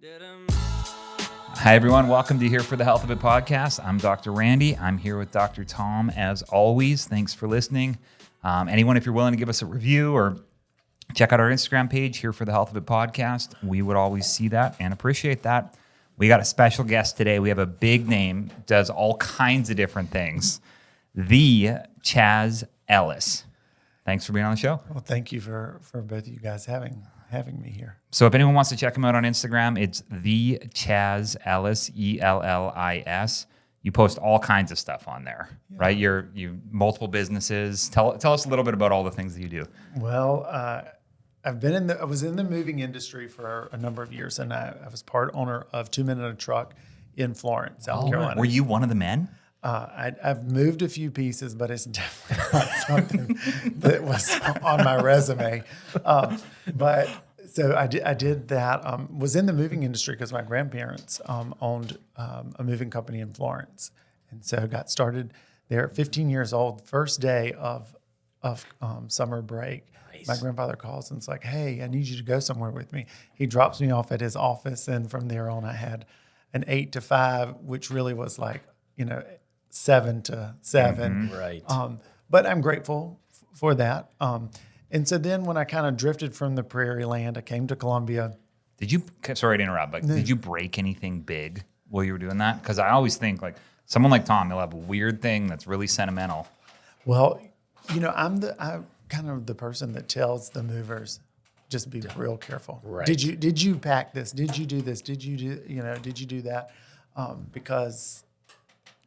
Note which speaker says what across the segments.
Speaker 1: Hi, everyone. Welcome to Here for the Health of It podcast. I'm Dr. Randy. I'm here with Dr. Tom, as always. Thanks for listening. Anyone, if you're willing to give us a review or check out our Instagram page, Here for the Health of It podcast, we would always see that and appreciate that. We got a special guest today. We have a big name, does all kinds of different things. The Chaz Ellis. Thanks for being on the show.
Speaker 2: Well, thank you for both of you guys having me here.
Speaker 1: So if anyone wants to check him out on Instagram, it's the Chaz Ellis, Ellis. You post all kinds of stuff on there, right? You multiple businesses. Tell us a little bit about all the things that you do.
Speaker 2: Well, I was in the moving industry for a number of years, and I was part owner of 2 Men in a Truck in Florence, South Carolina.
Speaker 1: Were you one of the men?
Speaker 2: I've moved a few pieces, but it's definitely not something that was on my resume. But so I did that. Was in the moving industry because my grandparents owned a moving company in Florence, and so got started there at 15 years old. First day of summer break. Nice. My grandfather calls and it's like, "Hey, I need you to go somewhere with me." He drops me off at his office, and from there on, I had an 8 to 5, which really was like 7 to 7.
Speaker 1: Mm-hmm.
Speaker 3: Right.
Speaker 2: But I'm grateful for that. And so then when I kind of drifted from the prairie land, I came to Columbia.
Speaker 1: Sorry to interrupt, but did you break anything big while you were doing that? Because I always think like someone like Tom, he'll have a weird thing that's really sentimental.
Speaker 2: Well, I'm kind of the person that tells the movers, just be real careful.
Speaker 3: Right.
Speaker 2: Did you pack this? Did you do this? Did you do that? Because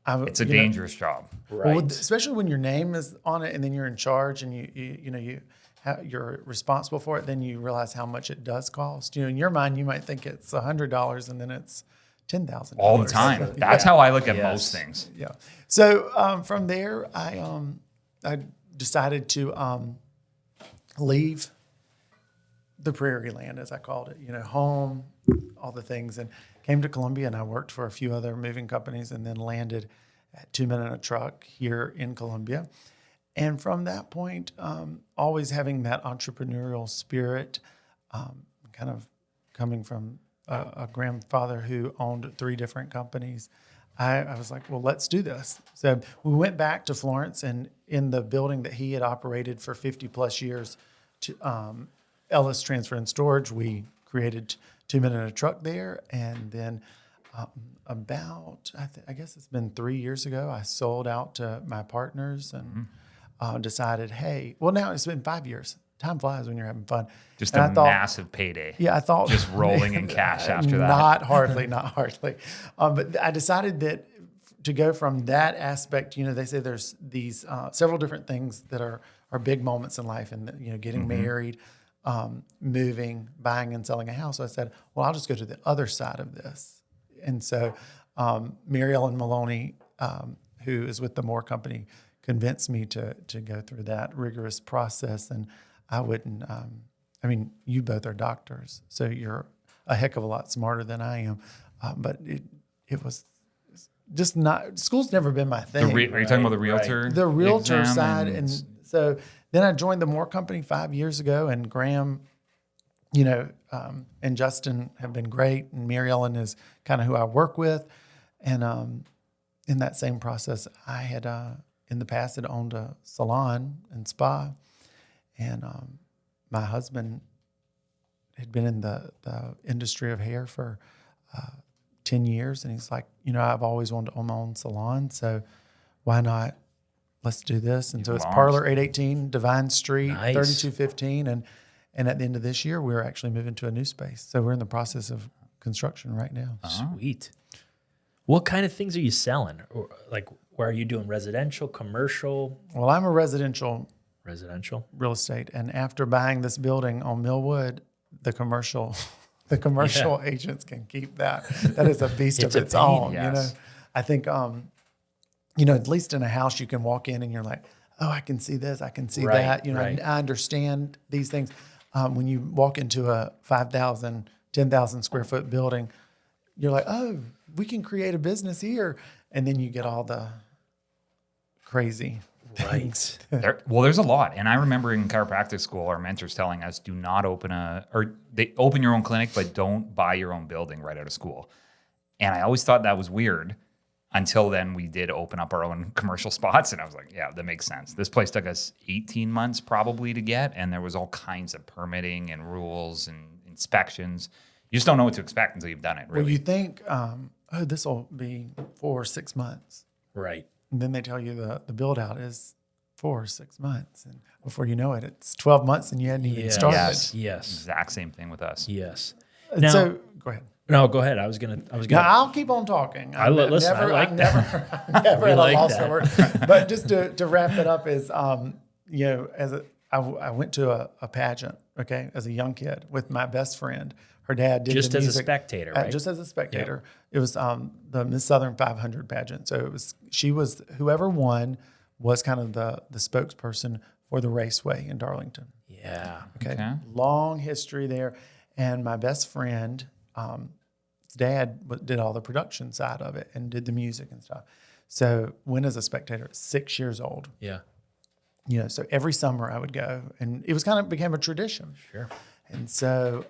Speaker 1: It's a dangerous job.
Speaker 3: Right.
Speaker 2: Well, especially when your name is on it, and then you're in charge, and you're responsible for it. Then you realize how much it does cost. In your mind, you might think it's $100, and then it's $10,000
Speaker 1: All the time. That's how I look at most things.
Speaker 2: Yeah. So from there, I decided to leave the prairie land, as I called it. Home, all the things, and came to Columbia, and I worked for a few other moving companies, and then landed at 2 Men in a Truck here in Columbia. And from that point, always having that entrepreneurial spirit, kind of coming from a grandfather who owned 3 different companies, I was like, well, let's do this. So we went back to Florence, and in the building that he had operated for 50 plus years, to Ellis Transfer and Storage, we created 2 Men in a Truck there. And then I guess it's been 3 years ago, I sold out to my partners and decided, hey, well, now it's been 5 years. Time flies when you're having fun.
Speaker 1: Just a massive payday.
Speaker 2: Yeah, I thought.
Speaker 1: Just rolling in cash after that.
Speaker 2: Not hardly. But I decided that to go from that aspect, they say there's these several different things that are big moments in life, and getting married, moving, buying and selling a house. So I said, well, I'll just go to the other side of this. And so Mary Ellen Maloney, who is with the Moore Company, convinced me to go through that rigorous process. And I wouldn't, you both are doctors, so you're a heck of a lot smarter than I am. But it was just not, school's never been my thing.
Speaker 1: Are you talking about the realtor?
Speaker 2: Right. The realtor
Speaker 1: exam
Speaker 2: side. And so then I joined the Moore Company 5 years ago, and Graham, and Justin have been great, and Mary Ellen is kind of who I work with. And in that same process, I had in the past had owned a salon and spa, and my husband had been in the industry of hair for 10 years, and he's like, I've always wanted to own my own salon, so why not? Let's do this. And so it's Parlor 818 Divine Street, nice. 3215, and at the end of this year, we're actually moving to a new space. So we're in the process of construction right now.
Speaker 3: Sweet. What kind of things are you selling? Or like, where are you doing? Residential, commercial?
Speaker 2: Well, I'm a residential
Speaker 3: real
Speaker 2: estate. And after buying this building on Millwood, the commercial agents can keep that. That is a beast of its own.
Speaker 1: Yes.
Speaker 2: I think, at least in a house, you can walk in and you're like, oh, I can see this, I can see that. I understand these things. When you walk into a 5,000, 10,000 square foot building, you're like, oh, we can create a business here. And then you get all the crazy things.
Speaker 1: There's a lot. And I remember in chiropractic school, our mentors telling us, do not they open your own clinic, but don't buy your own building right out of school. And I always thought that was weird until then we did open up our own commercial spots. And I was like, yeah, that makes sense. This place took us 18 months probably to get. And there was all kinds of permitting and rules and inspections. You just don't know what to expect until you've done it, really.
Speaker 2: Well, you think, this will be 4 or 6 months.
Speaker 3: Right.
Speaker 2: And then they tell you the build out is 4 or 6 months. And before you know it, it's 12 months and you hadn't even started.
Speaker 3: Yes.
Speaker 1: Exact same thing with us.
Speaker 3: Yes.
Speaker 2: And
Speaker 3: Now,
Speaker 2: so go ahead.
Speaker 3: No, go ahead. I was gonna.
Speaker 2: No, I'll keep on talking.
Speaker 3: Listen, I like
Speaker 2: I'm
Speaker 3: that.
Speaker 2: never
Speaker 3: We
Speaker 2: at a
Speaker 3: like
Speaker 2: loss
Speaker 3: that.
Speaker 2: for word. But just to wrap it up is, I went to a pageant, okay, as a young kid with my best friend. Her dad did
Speaker 3: Just
Speaker 2: the
Speaker 3: as a
Speaker 2: music,
Speaker 3: spectator, right?
Speaker 2: just as a spectator. It was the Miss Southern 500 pageant. So she was whoever won was kind of the spokesperson for the raceway in Darlington.
Speaker 3: Yeah.
Speaker 2: Okay. Long history there. And my best friend, his dad did all the production side of it and did the music and stuff. So went as a spectator at 6 years old.
Speaker 3: Yeah.
Speaker 2: So every summer I would go, and it was became a tradition.
Speaker 3: Sure.
Speaker 2: And so,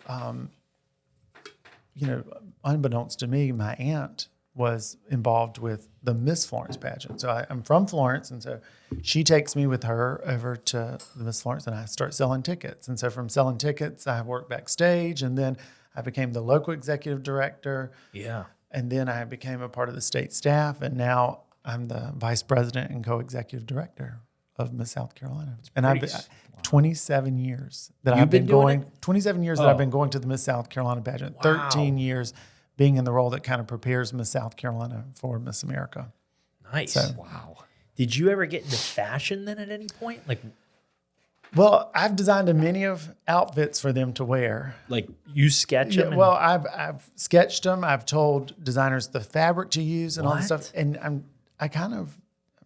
Speaker 2: unbeknownst to me, my aunt was involved with the Miss Florence pageant. So I'm from Florence, and so she takes me with her over to the Miss Florence, and I start selling tickets. And so from selling tickets, I worked backstage, and then I became the local executive director.
Speaker 3: Yeah.
Speaker 2: And then I became a part of the state staff, and now I'm the vice president and co-executive director of Miss South Carolina. And I've been 27 years that
Speaker 3: You've
Speaker 2: I've been
Speaker 3: doing
Speaker 2: going. 27 years that I've been going to the Miss South Carolina pageant.
Speaker 3: Wow.
Speaker 2: 13 years being in the role that kind of prepares Miss South Carolina for Miss America.
Speaker 3: Nice.
Speaker 2: So-
Speaker 3: Wow. Did you ever get into fashion then at any point?
Speaker 2: Well, I've designed many of outfits for them to wear.
Speaker 3: Like you sketch them?
Speaker 2: Well, I've sketched them. I've told designers the fabric to use and all this
Speaker 3: What?
Speaker 2: stuff. And I kind of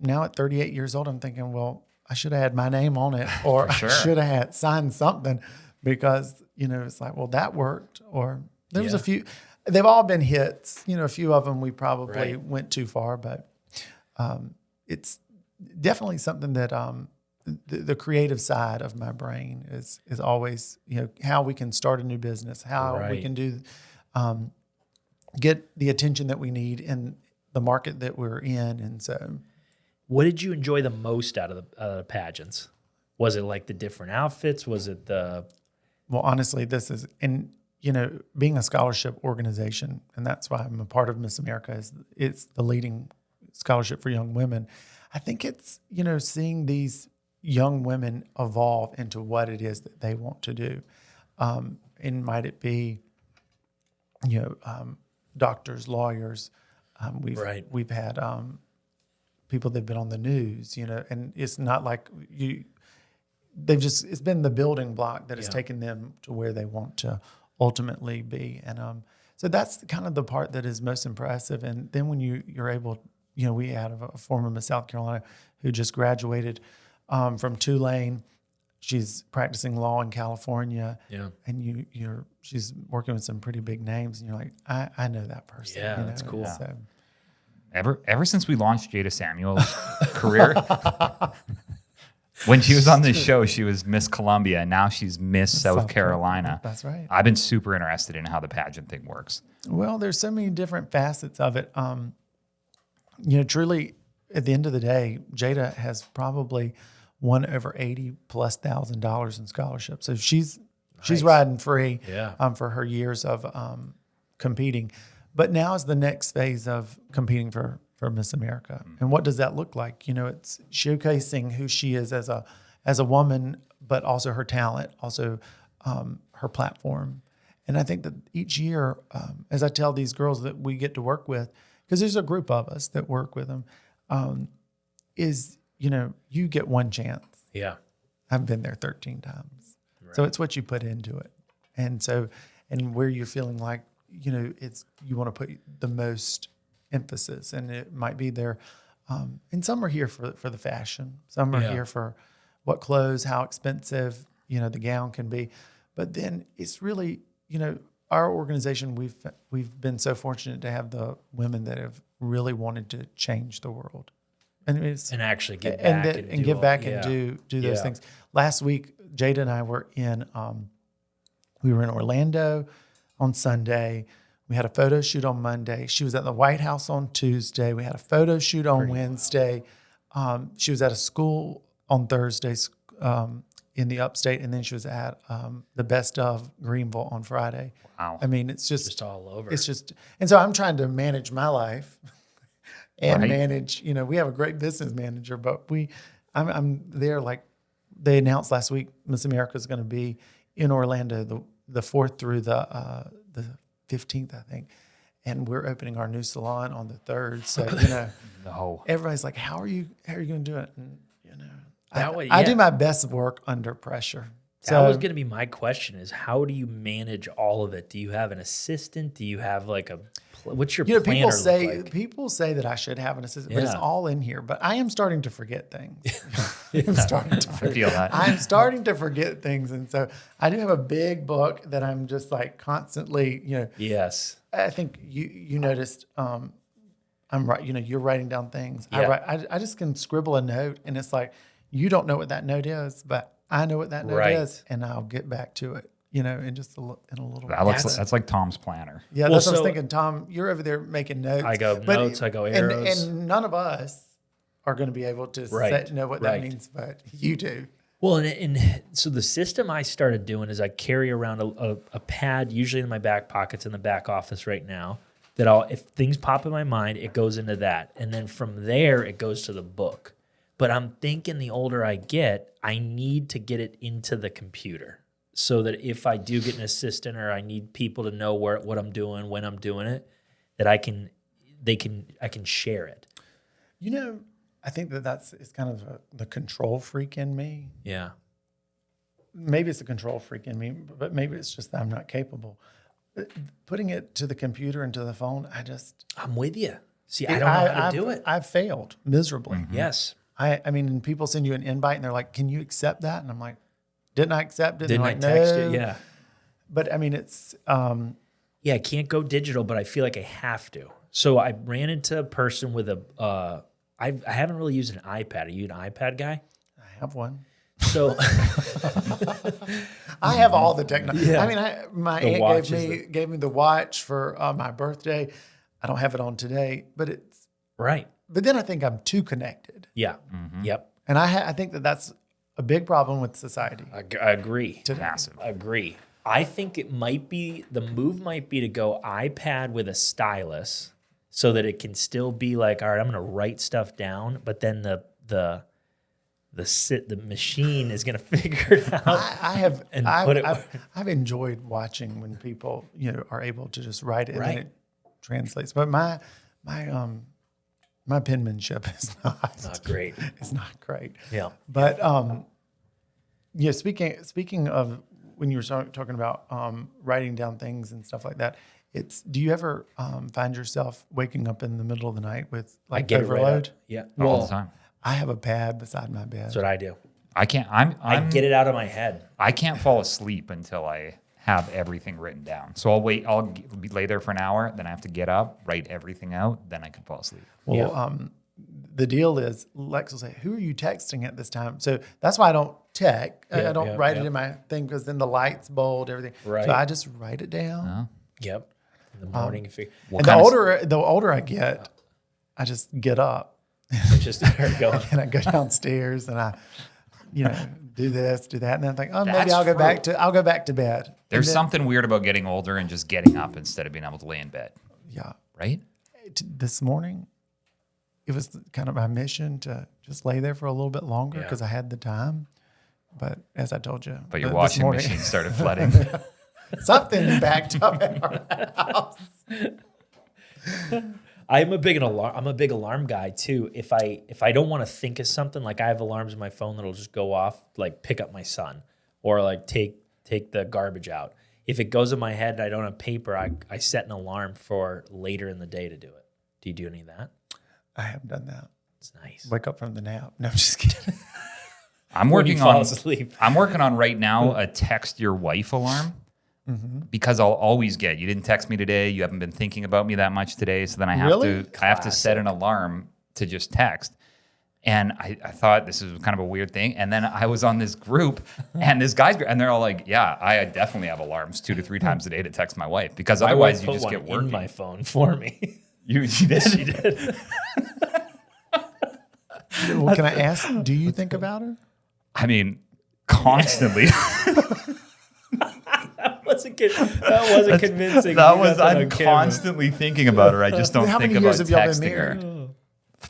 Speaker 2: now at 38 years old, I'm thinking, well, I should have had my name on it, or I should have had signed something, because it's like, well, that worked. Or there was a few. They've all been hits. A few of them we probably went too far, but it's definitely something that the creative side of my brain is always, how we can start a new business, how we can do, get the attention that we need in the market that we're in. And so,
Speaker 3: what did you enjoy the most out of the pageants? Was it like the different outfits? Was it the...
Speaker 2: well, honestly, this is, and being a scholarship organization, and that's why I'm a part of Miss America, it's the leading scholarship for young women. I think it's, seeing these young women evolve into what it is that they want to do. And might it be, doctors, lawyers. We've had people that've been on the news, and it's not like it's been the building block that has taken them to where they want to ultimately be. And so that's kind of the part that is most impressive. And then when you're able, we had a former Miss South Carolina who just graduated from Tulane. She's practicing law in California. Yeah. And she's working with some pretty big names, and you're like, I know that person.
Speaker 3: Yeah, that's cool.
Speaker 2: So,
Speaker 1: Ever since we launched Jada Samuel's career, when she was on this show, she was Miss Columbia, and now she's Miss South Carolina.
Speaker 2: That's right.
Speaker 1: I've been super interested in how the pageant thing works.
Speaker 2: Well, there's so many different facets of it. Truly, at the end of the day, Jada has probably won over $80,000+ in scholarships. So she's riding free for her years of competing. But now is the next phase of competing for Miss America. And what does that look like? It's showcasing who she is as a woman, but also her talent, also her platform. And I think that each year, as I tell these girls that we get to work with, because there's a group of us that work with them, you get one chance.
Speaker 3: Yeah.
Speaker 2: I've been there 13 times. Right. So it's what you put into it. And where you're feeling like, you want to put the most emphasis, and it might be there. And some are here for the fashion. Some are here for what clothes, how expensive, the gown can be. But then it's really, our organization, we've been so fortunate to have the women that have really wanted to change the world. And it's
Speaker 3: And actually give back
Speaker 2: and
Speaker 3: do
Speaker 2: give
Speaker 3: all-
Speaker 2: back
Speaker 3: yeah.
Speaker 2: and do those
Speaker 3: Yeah.
Speaker 2: things. Last week, Jada and I were in Orlando on Sunday. We had a photo shoot on Monday. She was at the White House on Tuesday. We had a photo shoot on Wednesday. She was at a school on Thursdays in the upstate, and then she was at the Best of Greenville on Friday.
Speaker 1: Wow.
Speaker 2: I mean, it's
Speaker 3: Just all over.
Speaker 2: it's just, and so I'm trying to manage my life and
Speaker 1: Right.
Speaker 2: manage, we have a great business manager, but I'm there. Like they announced last week, Miss America is going to be in Orlando the 4th through the 15th, I think. And we're opening our new salon on the 3rd. So,
Speaker 1: No.
Speaker 2: everybody's like, how are you going to do it? And,
Speaker 3: That way,
Speaker 2: I
Speaker 3: yeah.
Speaker 2: do my best work under pressure.
Speaker 3: That was going to be my question: is how do you manage all of it? Do you have an assistant? Do you have like what's your planner
Speaker 2: people say
Speaker 3: look like?
Speaker 2: people say that I should have an assistant, but it's
Speaker 3: Yeah.
Speaker 2: all in here. But I am starting to forget things. I'm starting to forget.
Speaker 1: feel that.
Speaker 2: I'm starting to forget things, and so I do have a big book that I'm just like constantly.
Speaker 3: Yes.
Speaker 2: I think you noticed. I'm right. You're writing down things.
Speaker 3: Yeah.
Speaker 2: I just can scribble a note, and it's like you don't know what that note is, but I know what that note
Speaker 3: Right.
Speaker 2: is, and I'll get back to it. In just in a little.
Speaker 1: That's like Tom's planner.
Speaker 2: Yeah,
Speaker 3: Well,
Speaker 2: that's what I was
Speaker 3: so-
Speaker 2: thinking. Tom, you're over there making notes.
Speaker 3: I go notes, I go arrows.
Speaker 2: And none of us are going to be able to
Speaker 3: Right,
Speaker 2: know what
Speaker 3: right.
Speaker 2: that means, but you do.
Speaker 3: Well, and so the system I started doing is I carry around a pad, usually in my back pockets in the back office right now, that if things pop in my mind, it goes into that. And then from there, it goes to the book. But I'm thinking the older I get, I need to get it into the computer so that if I do get an assistant or I need people to know what I'm doing, when I'm doing it, that I can share it.
Speaker 2: I think it's kind of the control freak in me.
Speaker 3: Yeah.
Speaker 2: Maybe it's a control freak in me, but maybe it's just that I'm not capable. Putting it to the computer and to the phone,
Speaker 3: I'm with you. See, I don't know how to do it.
Speaker 2: I've failed miserably.
Speaker 3: Yes.
Speaker 2: I mean, and people send you an invite and they're like, "Can you accept that?" And I'm like, "Didn't I accept it?"
Speaker 3: Didn't I
Speaker 2: and they're
Speaker 3: text
Speaker 2: like,
Speaker 3: it?
Speaker 2: "No."
Speaker 3: Yeah.
Speaker 2: But I mean, it's
Speaker 3: Yeah, I can't go digital, but I feel like I have to. So I ran into a person with I haven't really used an iPad. Are you an iPad guy?
Speaker 2: I have one.
Speaker 3: So
Speaker 2: I have all the technology.
Speaker 3: Yeah.
Speaker 2: I mean, my
Speaker 3: The
Speaker 2: aunt
Speaker 3: watch
Speaker 2: gave me the watch for my birthday. I don't have it on today, but
Speaker 3: right.
Speaker 2: But then I think I'm too connected,
Speaker 3: Yeah. Yep.
Speaker 2: and I think that's a big problem with society.
Speaker 3: I agree.
Speaker 1: Massive.
Speaker 3: Agree. I think the move might be to go iPad with a stylus so that it can still be like, all right, I'm going to write stuff down, but then the machine is going to figure it out.
Speaker 2: I've enjoyed watching when people are able to just write it and
Speaker 3: Right.
Speaker 2: then it translates. But my penmanship is
Speaker 3: Not great.
Speaker 2: It's not great.
Speaker 3: Yeah.
Speaker 2: But speaking of when you were talking about writing down things and stuff like that, do you ever find yourself waking up in the middle of the night with like
Speaker 3: Get it right
Speaker 2: overload?
Speaker 3: up. Yeah.
Speaker 1: All the time.
Speaker 2: I have a pad beside my bed.
Speaker 3: That's what I do.
Speaker 1: I can't.
Speaker 3: I get it out of my head.
Speaker 1: I can't fall asleep until I have everything written down. So I'll wait. Lay there for an hour. Then I have to get up, write everything out. Then I can fall asleep.
Speaker 2: Well, the deal is Lex will say, "Who are you texting at this time?" So that's why I don't text. I don't write it in my thing because then the lights bold everything.
Speaker 3: Right.
Speaker 2: So I just write it down.
Speaker 3: Yep. In the morning, you figure.
Speaker 2: And the older I get, I just get up
Speaker 3: Just start going.
Speaker 2: and I go downstairs and I, do this, do that, and then I think, oh, maybe
Speaker 1: That's
Speaker 2: I'll go
Speaker 1: true.
Speaker 2: back to bed.
Speaker 1: There's
Speaker 2: And then-
Speaker 1: something weird about getting older and just getting up instead of being able to lay in bed,
Speaker 2: Yeah.
Speaker 1: right?
Speaker 2: This morning, it was kind of my mission to just lay there for a little bit longer
Speaker 3: Yeah.
Speaker 2: because I had the time. But as I told you,
Speaker 1: But your
Speaker 2: this
Speaker 1: washing
Speaker 2: morning-
Speaker 1: machine started flooding.
Speaker 2: something backed up at our house.
Speaker 3: I'm a big alarm guy too. If I don't want to think of something, like I have alarms in my phone that'll just go off, like pick up my son or like take the garbage out. If it goes in my head and I don't have paper, I set an alarm for later in the day to do it. Do you do any of that?
Speaker 2: I haven't done that.
Speaker 3: It's nice.
Speaker 2: Wake up from the nap. No, I'm just kidding.
Speaker 1: I'm
Speaker 3: When you
Speaker 1: working
Speaker 3: fall
Speaker 1: on.
Speaker 3: asleep.
Speaker 1: I'm working on right now a text your wife alarm. Because I'll always get, you didn't text me today. You haven't been thinking about me that much today. So then I have
Speaker 2: Really?
Speaker 1: to set an alarm to just text. And I thought this was kind of a weird thing. And then I was on this group and this guy's group, and they're all like, yeah, I definitely have alarms 2 to 3 times a day to text my wife because otherwise you just get working.
Speaker 3: In my phone for me.
Speaker 1: You did?
Speaker 3: She did.
Speaker 2: Well, can I ask, do you think about her?
Speaker 1: I mean, constantly.
Speaker 3: That wasn't convincing.
Speaker 1: I'm constantly thinking about her. I just don't
Speaker 2: How
Speaker 1: think
Speaker 2: many
Speaker 1: about
Speaker 2: years have y'all been
Speaker 1: texting her.
Speaker 2: married?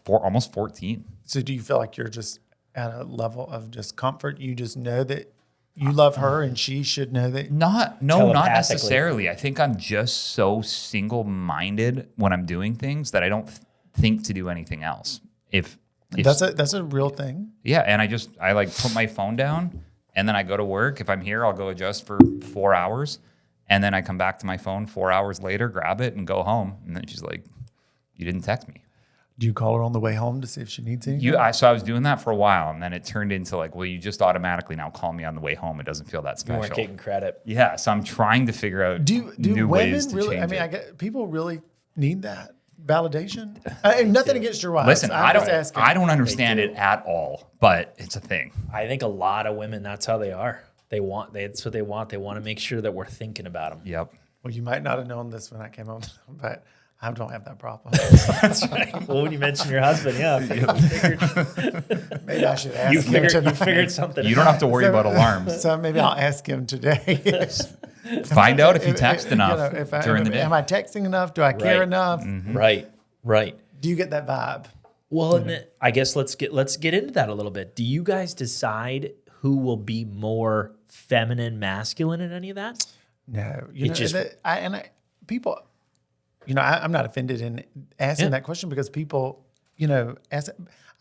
Speaker 1: Almost 14.
Speaker 2: So do you feel like you're just at a level of just comfort? You just know that you love her and she should know that?
Speaker 1: Not
Speaker 3: Telepathically.
Speaker 1: necessarily. I think I'm just so single-minded when I'm doing things that I don't think to do anything else. If
Speaker 2: That's a real thing.
Speaker 1: yeah, and I like put my phone down and then I go to work. If I'm here, I'll go adjust for 4 hours, and then I come back to my phone 4 hours later, grab it, and go home. And then she's like, "You didn't text me."
Speaker 2: Do you call her on the way home to see if she needs anything?
Speaker 1: So I was doing that for a while, and then it turned into like, well, you just automatically now call me on the way home. It doesn't feel that
Speaker 3: You
Speaker 1: special.
Speaker 3: weren't getting credit.
Speaker 1: Yeah, so I'm trying to figure out
Speaker 2: Do
Speaker 1: new
Speaker 2: women
Speaker 1: ways to
Speaker 2: really?
Speaker 1: change
Speaker 2: I mean,
Speaker 1: it.
Speaker 2: I get people really need that validation. And nothing against your wife.
Speaker 1: Listen, I don't understand
Speaker 3: They
Speaker 1: it at all, but it's a thing.
Speaker 3: I think a lot of women, that's how they are. That's what they want. They want to make sure that we're thinking about them.
Speaker 1: Yep.
Speaker 2: Well, you might not have known this when I came home, but I don't have that problem.
Speaker 3: That's right. Well, when you mentioned your husband, yeah,
Speaker 2: Maybe I should ask
Speaker 3: you
Speaker 2: him tonight.
Speaker 3: figured something.
Speaker 1: You don't have to worry about alarms.
Speaker 2: So maybe I'll ask him today.
Speaker 1: Find out if you text enough during the day.
Speaker 2: Am I texting enough? Do I care
Speaker 3: Right.
Speaker 2: enough?
Speaker 3: Right.
Speaker 2: Do you get that vibe?
Speaker 3: Well, and then I guess let's get into that a little bit. Do you guys decide who will be more feminine, masculine in any of that?
Speaker 2: No. People, I'm not offended in asking that question because people, ask.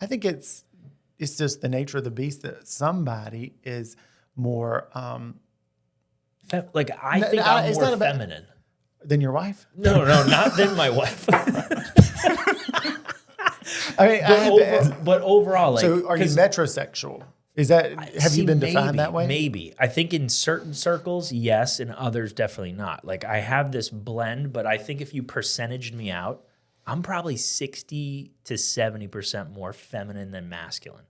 Speaker 2: I think it's just the nature of the beast that somebody is more
Speaker 3: I think I'm more feminine.
Speaker 2: Than your wife.
Speaker 3: No, not than my wife.
Speaker 2: I mean,
Speaker 3: but overall, like,
Speaker 2: so are you metrosexual? Is that have you been defined that way?
Speaker 3: Maybe. I think in certain circles, yes, in others, definitely not. Like I have this blend, but I think if you percentaged me out, I'm probably 60 to 70% more feminine than masculine.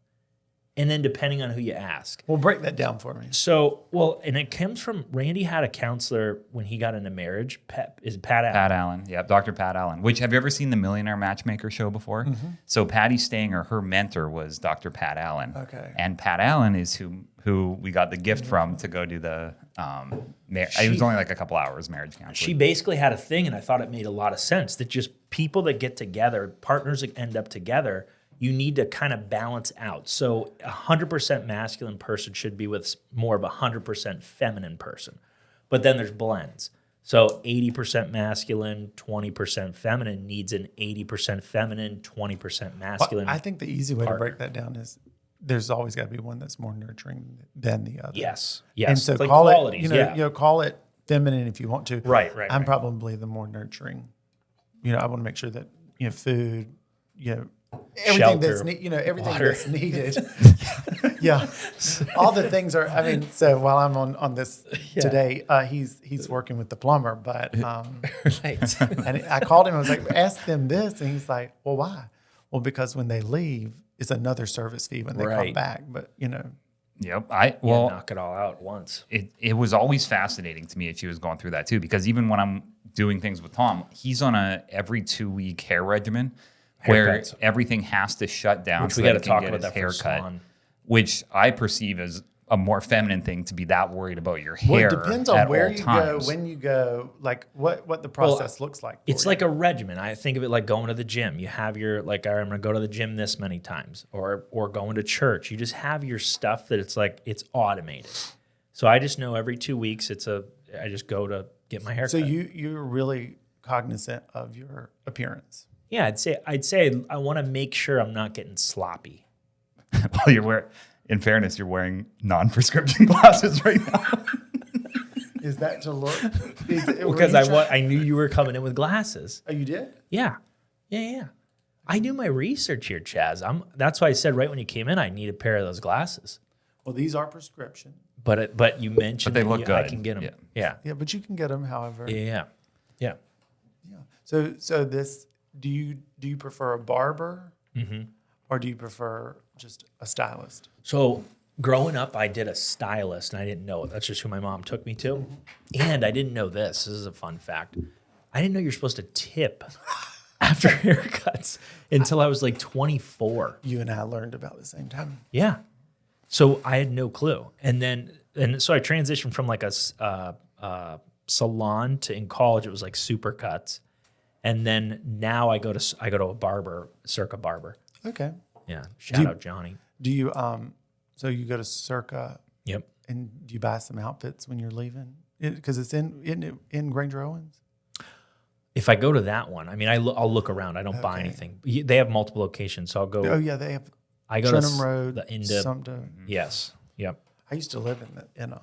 Speaker 3: And then depending on who you ask.
Speaker 2: Well, break that down for me.
Speaker 3: So, and it comes from, Randy had a counselor when he got into marriage. Pat Allen?
Speaker 1: Pat Allen. Yeah, Dr. Pat Allen. Which, have you ever seen the Millionaire Matchmaker show before? Mm-hmm. So Patty Stanger, her mentor was Dr. Pat Allen.
Speaker 2: Okay.
Speaker 1: And Pat Allen is who we got the gift from to go do the, it was only like a couple hours marriage counseling.
Speaker 3: She basically had a thing, and I thought it made a lot of sense, that just people that get together, partners that end up together, you need to kind of balance out. So 100% masculine person should be with more of a 100% feminine person. But then there's blends. So 80% masculine, 20% feminine needs an 80% feminine, 20% masculine.
Speaker 2: Well, I think the easy way to break that down is there's always got to be one that's more nurturing than the other.
Speaker 3: Yes.
Speaker 2: And so
Speaker 3: like
Speaker 2: call
Speaker 3: qualities,
Speaker 2: it, call it feminine if you want to.
Speaker 3: Right.
Speaker 2: I'm probably the more nurturing. I want to make sure that, food, everything
Speaker 3: Shelter,
Speaker 2: everything
Speaker 3: water.
Speaker 2: that's needed. Yeah. All the things are, so while I'm on this today, he's working with the plumber, but,
Speaker 3: Right.
Speaker 2: and I called him and was like, ask them this. And he's like, well, why? Well, because when they leave, it's another service fee when they come back. But,
Speaker 1: Yep.
Speaker 3: Knock it all out at once.
Speaker 1: It was always fascinating to me if she was going through that too, because even when I'm doing things with Tom, he's on a every 2-week hair regimen where everything has to shut down.
Speaker 3: Which
Speaker 1: so
Speaker 3: we got to
Speaker 1: that he can
Speaker 3: talk
Speaker 1: get
Speaker 3: about
Speaker 1: his
Speaker 3: that for
Speaker 1: haircut,
Speaker 3: Swan.
Speaker 1: which I perceive as a more feminine thing to be that worried about your hair.
Speaker 2: Well, it depends on where you
Speaker 1: times.
Speaker 2: go, when you go, like what the process looks like.
Speaker 3: It's like a regimen. I think of it like going to the gym. You have your, like, I'm going to go to the gym this many times, or going to church. You just have your stuff that it's like, it's automated. So I just know every 2 weeks I just go to get my hair cut.
Speaker 2: So you're really cognizant of your appearance.
Speaker 3: Yeah, I'd say I want to make sure I'm not getting sloppy.
Speaker 1: Well, in fairness, you're wearing non-prescription glasses right now.
Speaker 2: Is that to look?
Speaker 3: Because I knew you were coming in with glasses.
Speaker 2: Oh, you did?
Speaker 3: Yeah. I do my research here, Chaz. That's why I said right when you came in, I need a pair of those glasses.
Speaker 2: Well, these are prescription.
Speaker 3: But you mentioned
Speaker 1: But they look good.
Speaker 3: I can get them. Yeah.
Speaker 2: Yeah, but you can get them however.
Speaker 3: Yeah.
Speaker 2: So this, do you prefer a barber or do you prefer just a stylist?
Speaker 3: So growing up, I did a stylist, and I didn't know it. That's just who my mom took me to. And I didn't know this. This is a fun fact. I didn't know you're supposed to tip after haircuts until I was like 24.
Speaker 2: You and I learned about the same time.
Speaker 3: Yeah. So I had no clue. And so I transitioned from like a salon to, in college, it was like Supercuts. And then now I go to a barber, Circa Barber.
Speaker 2: Okay.
Speaker 3: Yeah. Shout out Johnny.
Speaker 2: Do you so you go to Circa?
Speaker 3: Yep.
Speaker 2: And do you buy some outfits when you're leaving? Because it's in Granger Owens.
Speaker 3: If I go to that one, I mean, I'll look around. I don't buy anything. They have multiple locations, so I'll go.
Speaker 2: Oh yeah, they have.
Speaker 3: I go
Speaker 2: Trenham
Speaker 3: to
Speaker 2: Road,
Speaker 3: the Inda.
Speaker 2: Sumter.
Speaker 3: Yes. Yep.
Speaker 2: I used to live in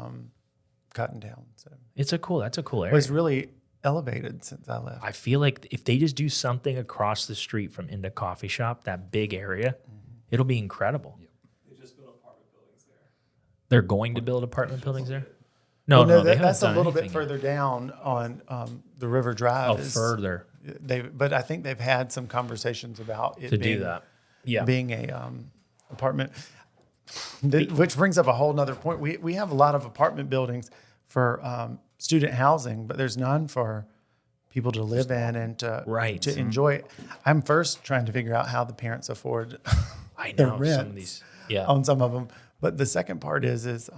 Speaker 2: Cotton Town, so
Speaker 3: That's a cool area.
Speaker 2: it was really elevated since I left.
Speaker 3: I feel like if they just do something across the street from Inda Coffee Shop, that big area, it'll be incredible.
Speaker 4: They just built apartment buildings there.
Speaker 3: They're going to build apartment buildings there? No, they haven't
Speaker 2: that's a
Speaker 3: done
Speaker 2: little bit
Speaker 3: anything
Speaker 2: further down on the River Drive.
Speaker 3: yet. Oh, further
Speaker 2: But I think they've had some conversations about it
Speaker 3: to
Speaker 2: being,
Speaker 3: do that. Yeah.
Speaker 2: being a apartment. Which brings up a whole nother point. We have a lot of apartment buildings for student housing, but there's none for people to live in and to enjoy it. I'm first trying to figure out how the parents afford
Speaker 3: I
Speaker 2: the
Speaker 3: know
Speaker 2: rent
Speaker 3: some of these. Yeah.
Speaker 2: on some of them. But the second part is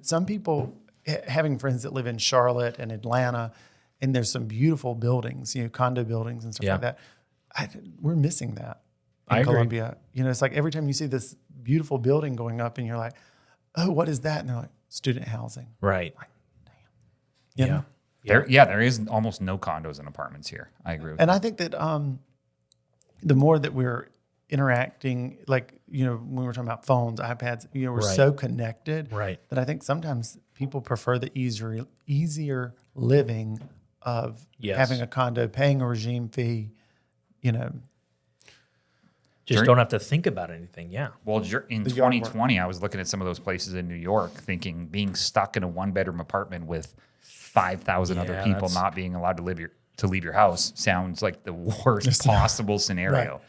Speaker 2: some people, having friends that live in Charlotte and Atlanta, and there's some beautiful buildings, condo buildings and stuff like that. We're missing that in Columbia. It's like every time you see this beautiful building going up and you're like, oh, what is that? And they're like, student housing.
Speaker 3: Right.
Speaker 2: Like, damn. You know?
Speaker 1: There is almost no condos and apartments here. I agree with
Speaker 2: And
Speaker 1: you.
Speaker 2: I think that the more that we're interacting, like, when we're talking about phones, iPads, we're so connected that I think sometimes people prefer the easier living of having a condo, paying a regime fee,
Speaker 3: Just don't have to think about anything. Yeah.
Speaker 1: Well, in 2020, I was looking at some of those places in New York thinking being stuck in a one-bedroom apartment with 5,000 other people not being allowed to leave your house sounds like the worst possible scenario.
Speaker 2: Right.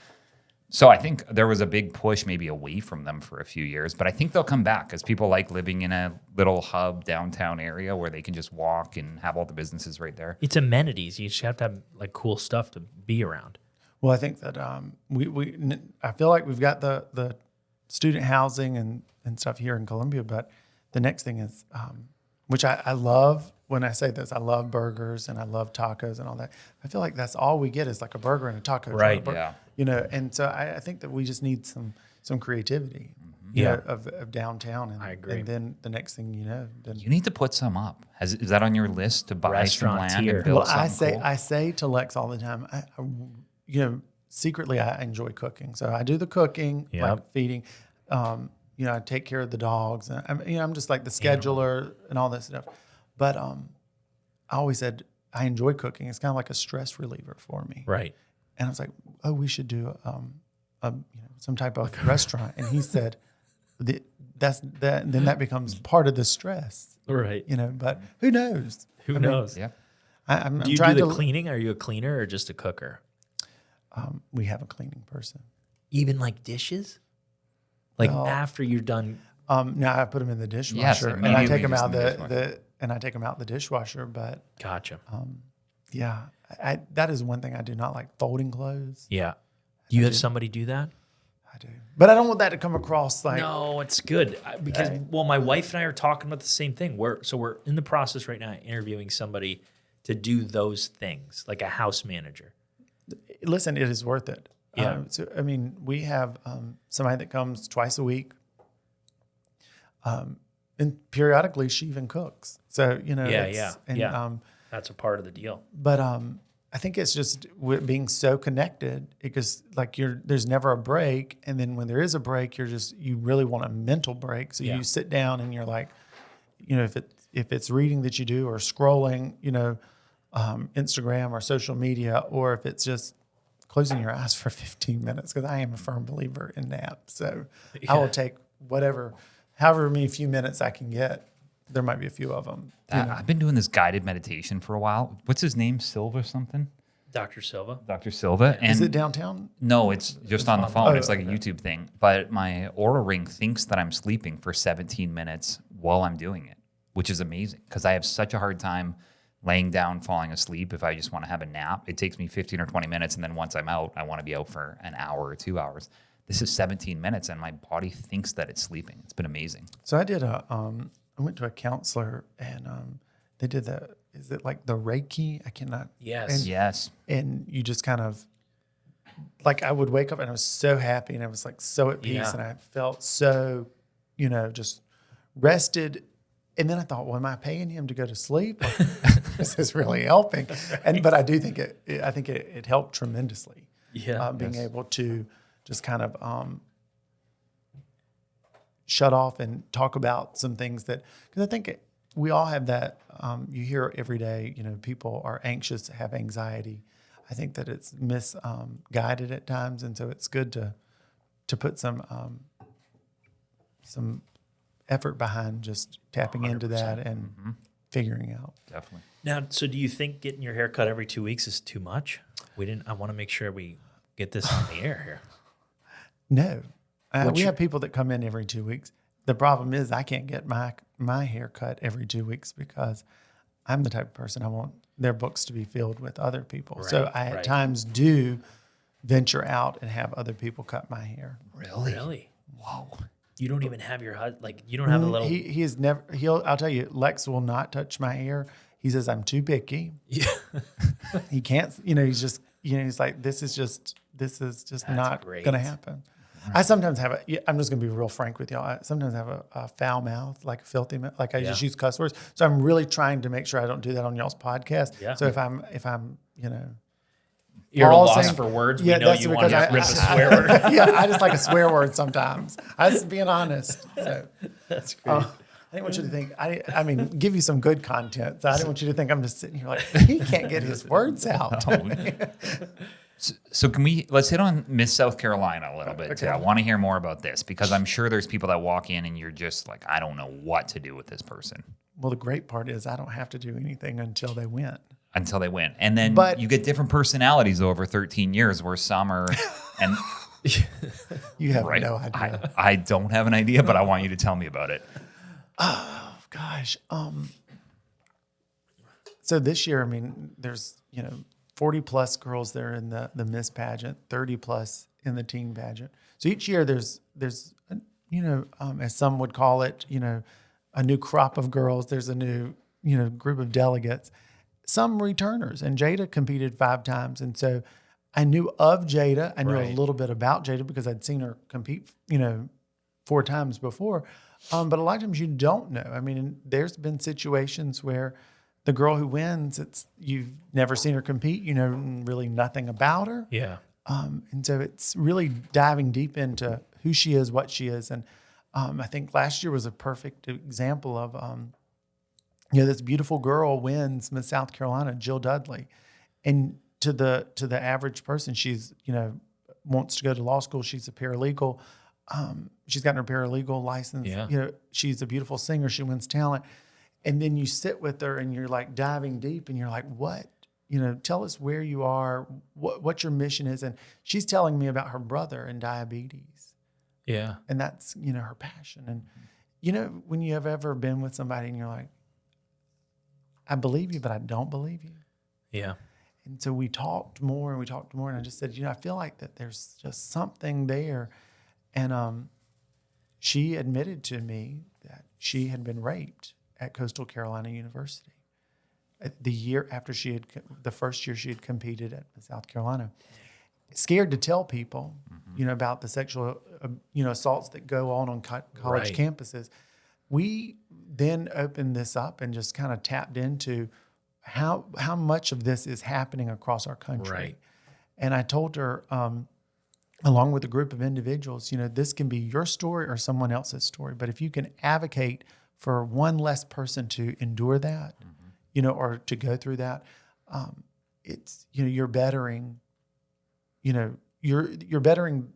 Speaker 1: So I think there was a big push maybe away from them for a few years, but I think they'll come back because people like living in a little hub downtown area where they can just walk and have all the businesses right there.
Speaker 3: It's amenities. You just have to have like cool stuff to be around.
Speaker 2: Well, I think that I feel like we've got the student housing and stuff here in Columbia, but the next thing is, which I love. When I say this, I love burgers and I love tacos and all that. I feel like that's all we get is like a burger and a taco.
Speaker 3: Right.
Speaker 1: Yeah.
Speaker 2: And so I think that we just need some creativity. Of downtown. And,
Speaker 3: I agree.
Speaker 2: And then the next thing then
Speaker 1: You need to put some up. Is that on your list to buy some land
Speaker 3: Restaurant-tier.
Speaker 1: and build
Speaker 2: well,
Speaker 1: something cool?
Speaker 2: I say to Lex all the time, secretly I enjoy cooking. So I do the cooking, like feeding. I take care of the dogs. And I'm just like the scheduler and all this stuff. But I always said I enjoy cooking. It's kind of like a stress reliever for me.
Speaker 3: Right.
Speaker 2: And I was like, oh, we should do some type of restaurant. And he said, then that becomes part of the stress.
Speaker 3: Right.
Speaker 2: But who knows?
Speaker 3: Who knows?
Speaker 1: Yeah.
Speaker 2: I'm
Speaker 3: Do you
Speaker 2: trying
Speaker 3: do the
Speaker 2: to
Speaker 3: cleaning? Are you a cleaner or just a cooker?
Speaker 2: We have a cleaning person.
Speaker 3: Even like dishes? Like after you're done.
Speaker 2: Now I put them in the dishwasher and I
Speaker 1: immediately
Speaker 2: take them
Speaker 1: just
Speaker 2: out
Speaker 1: in the
Speaker 2: the dishwasher. But
Speaker 3: Gotcha.
Speaker 2: that is one thing I do not like, folding clothes.
Speaker 3: Yeah. Do you have somebody do that?
Speaker 2: I do, but I don't want that to come across like
Speaker 3: No, it's good because my wife and I are talking about the same thing. We're in the process right now interviewing somebody to do those things, like a house manager.
Speaker 2: Listen, it is worth it.
Speaker 3: Yeah.
Speaker 2: We have somebody that comes twice a week. And periodically she even cooks. So,
Speaker 3: that's a part of the deal.
Speaker 2: But I think it's just being so connected because like there's never a break. And then when there is a break, you really want a mental break. So you sit down and you're like, if it's reading that you do or scrolling, Instagram or social media, or if it's just closing your eyes for 15 minutes, because I am a firm believer in naps. So I will take however many few minutes I can get. There might be a few of them.
Speaker 1: I've been doing this guided meditation for a while. What's his name? Silva something?
Speaker 3: Dr. Silva.
Speaker 1: Dr. Silva. And
Speaker 2: Is it downtown?
Speaker 1: no, it's just on the phone. It's like a
Speaker 2: okay.
Speaker 1: YouTube thing. But my Aura Ring thinks that I'm sleeping for 17 minutes while I'm doing it, which is amazing because I have such a hard time laying down, falling asleep. If I just want to have a nap, it takes me 15 or 20 minutes. And then once I'm out, I want to be out for an hour or 2 hours. This is 17 minutes and my body thinks that it's sleeping. It's been amazing.
Speaker 2: So I did I went to a counselor and they did is it like the Reiki? I cannot.
Speaker 3: Yes.
Speaker 2: And,
Speaker 1: Yes.
Speaker 2: and you just kind of, like I would wake up and I was so happy and I was like so at peace
Speaker 3: Yeah.
Speaker 2: and I felt so, just rested. And then I thought, well, am I paying him to go to sleep? This is really helping. But I do think it helped tremendously.
Speaker 3: Yeah.
Speaker 2: Being able to just kind of shut off and talk about some things because I think we all have that. You hear every day, people are anxious, have anxiety. I think that it's misguided at times, and so it's good to put some effort behind just tapping into that and figuring out.
Speaker 1: Definitely.
Speaker 3: Now, so do you think getting your hair cut every 2 weeks is too much? I want to make sure we get this on the air here.
Speaker 2: No. We have people that come in every 2 weeks. The problem is I can't get my hair cut every 2 weeks because I'm the type of person I want their books to be filled with other people. So I at times do venture out and have other people cut my hair.
Speaker 3: Really? Whoa. You don't even have you don't have a little.
Speaker 2: He is never. I'll tell you, Lex will not touch my hair. He says I'm too picky.
Speaker 3: Yeah.
Speaker 2: He can't. He's just. He's like this is just not going to happen. I sometimes have I'm just going to be real frank with y'all. I sometimes have a foul mouth, like a filthy mouth. Like I just use cuss words. So I'm really trying to make sure I don't do that on y'all's podcast.
Speaker 3: Yeah.
Speaker 2: So if I'm
Speaker 3: You're at a
Speaker 2: Paul's
Speaker 3: loss
Speaker 2: saying-
Speaker 3: for words.
Speaker 2: Yeah,
Speaker 3: We know
Speaker 2: that's
Speaker 3: you want
Speaker 2: because
Speaker 3: to rip a swear word.
Speaker 2: yeah, I just like a swear word sometimes. I just being honest. So.
Speaker 3: That's great.
Speaker 2: I didn't want you to think. I mean, give you some good content. So I didn't want you to think I'm just sitting here like he can't get his words out.
Speaker 1: So let's hit on Miss South Carolina a little bit too. I want to hear more about this because I'm sure there's people that walk in and you're just like, I don't know what to do with this person.
Speaker 2: Well, the great part is I don't have to do anything until they win.
Speaker 1: And then
Speaker 2: But-
Speaker 1: you get different personalities over 13 years where some are, and
Speaker 2: You have
Speaker 1: right,
Speaker 2: no idea.
Speaker 1: I don't have an idea, but I want you to tell me about it.
Speaker 2: Gosh. So this year, I mean, there's 40 plus girls there in the Miss pageant, 30 plus in the teen pageant. So each year there's as some would call it, a new crop of girls. There's a new group of delegates, some returners, and Jada competed 5 times, and so I knew of Jada. I knew a little bit about Jada because I'd seen her compete 4 times before. But a lot of times you don't know. I mean, there's been situations where the girl who wins, you've never seen her compete. You know really nothing about her.
Speaker 3: Yeah.
Speaker 2: And so it's really diving deep into who she is, what she is. And I think last year was a perfect example of, this beautiful girl wins Miss South Carolina, Jill Dudley. And to the average person, she's, wants to go to law school. She's a paralegal. She's gotten her paralegal license.
Speaker 3: Yeah.
Speaker 2: She's a beautiful singer. She wins talent. And then you sit with her and you're like diving deep and you're like, what? Tell us where you are, what your mission is. And she's telling me about her brother and diabetes.
Speaker 3: Yeah.
Speaker 2: And that's, her passion. And, when you have ever been with somebody and you're like, I believe you, but I don't believe you.
Speaker 3: Yeah.
Speaker 2: And so we talked more. And I just said, I feel like that there's just something there. And she admitted to me that she had been raped at Coastal Carolina University. The year after the first year she had competed at South Carolina. Scared to tell people, about the sexual, assaults that go on college campuses. We then opened this up and just kind of tapped into how much of this is happening across our country.
Speaker 3: Right.
Speaker 2: And I told her, along with a group of individuals, this can be your story or someone else's story. But if you can advocate for one less person to endure that, or to go through that, it's, you're bettering, you're bettering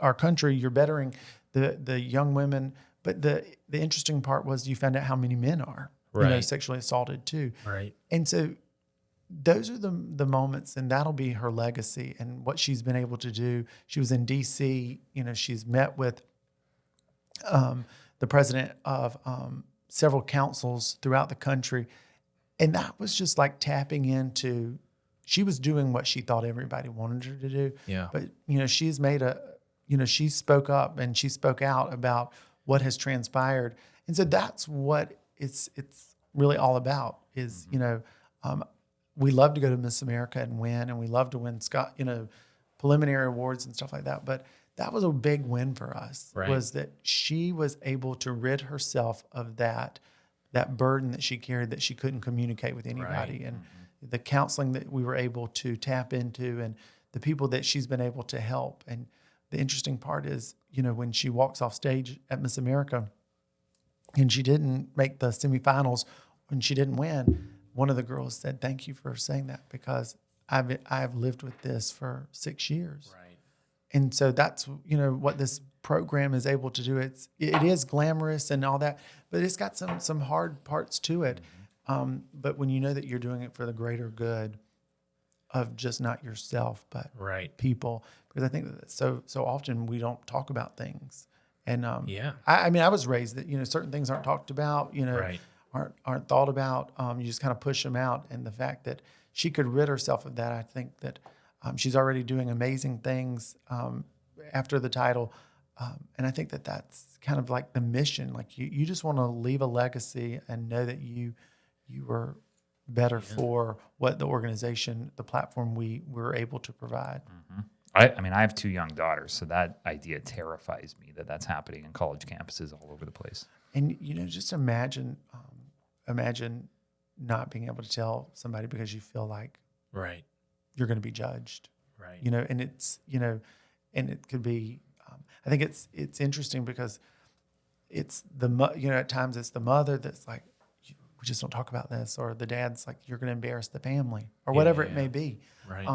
Speaker 2: our country, you're bettering the young women. But the interesting part was you found out how many men are,
Speaker 3: Right.
Speaker 2: Sexually assaulted too.
Speaker 3: Right.
Speaker 2: And so those are the moments, and that'll be her legacy and what she's been able to do. She was in D.C. She's met with the president of several councils throughout the country, and that was just like tapping into. She was doing what she thought everybody wanted her to do.
Speaker 3: Yeah.
Speaker 2: But she's made she spoke up and she spoke out about what has transpired, and so that's what it's really all about. Is we love to go to Miss America and win, and we love to win preliminary awards and stuff like that. But that was a big win for us,
Speaker 3: Right.
Speaker 2: was that she was able to rid herself of that burden that she carried, that she couldn't communicate with anybody.
Speaker 3: Right.
Speaker 2: And the counseling that we were able to tap into, and the people that she's been able to help. And the interesting part is, when she walks off stage at Miss America and she didn't make the semifinals and she didn't win, one of the girls said, "Thank you for saying that, because I've lived with this for 6 years."
Speaker 3: Right.
Speaker 2: And so that's, what this program is able to do. It is glamorous and all that, but it's got some hard parts to it. But when you know that you're doing it for the greater good of just not yourself, but
Speaker 3: Right.
Speaker 2: people, because I think that so often we don't talk about things. And
Speaker 3: Yeah.
Speaker 2: I mean, I was raised that certain things aren't talked about,
Speaker 3: Right.
Speaker 2: aren't thought about. You just kind of push them out. And the fact that she could rid herself of that, I think that she's already doing amazing things after the title. And I think that that's kind of like the mission. Like you just want to leave a legacy and know that you were better for what the organization, the platform we were able to provide.
Speaker 1: I mean, I have 2 young daughters, so that idea terrifies me that that's happening in college campuses all over the place.
Speaker 2: And just imagine not being able to tell somebody because you feel like
Speaker 3: Right.
Speaker 2: you're going to be judged.
Speaker 3: Right.
Speaker 2: And it's and it could be. I think it's interesting because it's at times it's the mother that's like, we just don't talk about this, or the dad's like, you're going to embarrass the family, or whatever it may be.
Speaker 3: Right.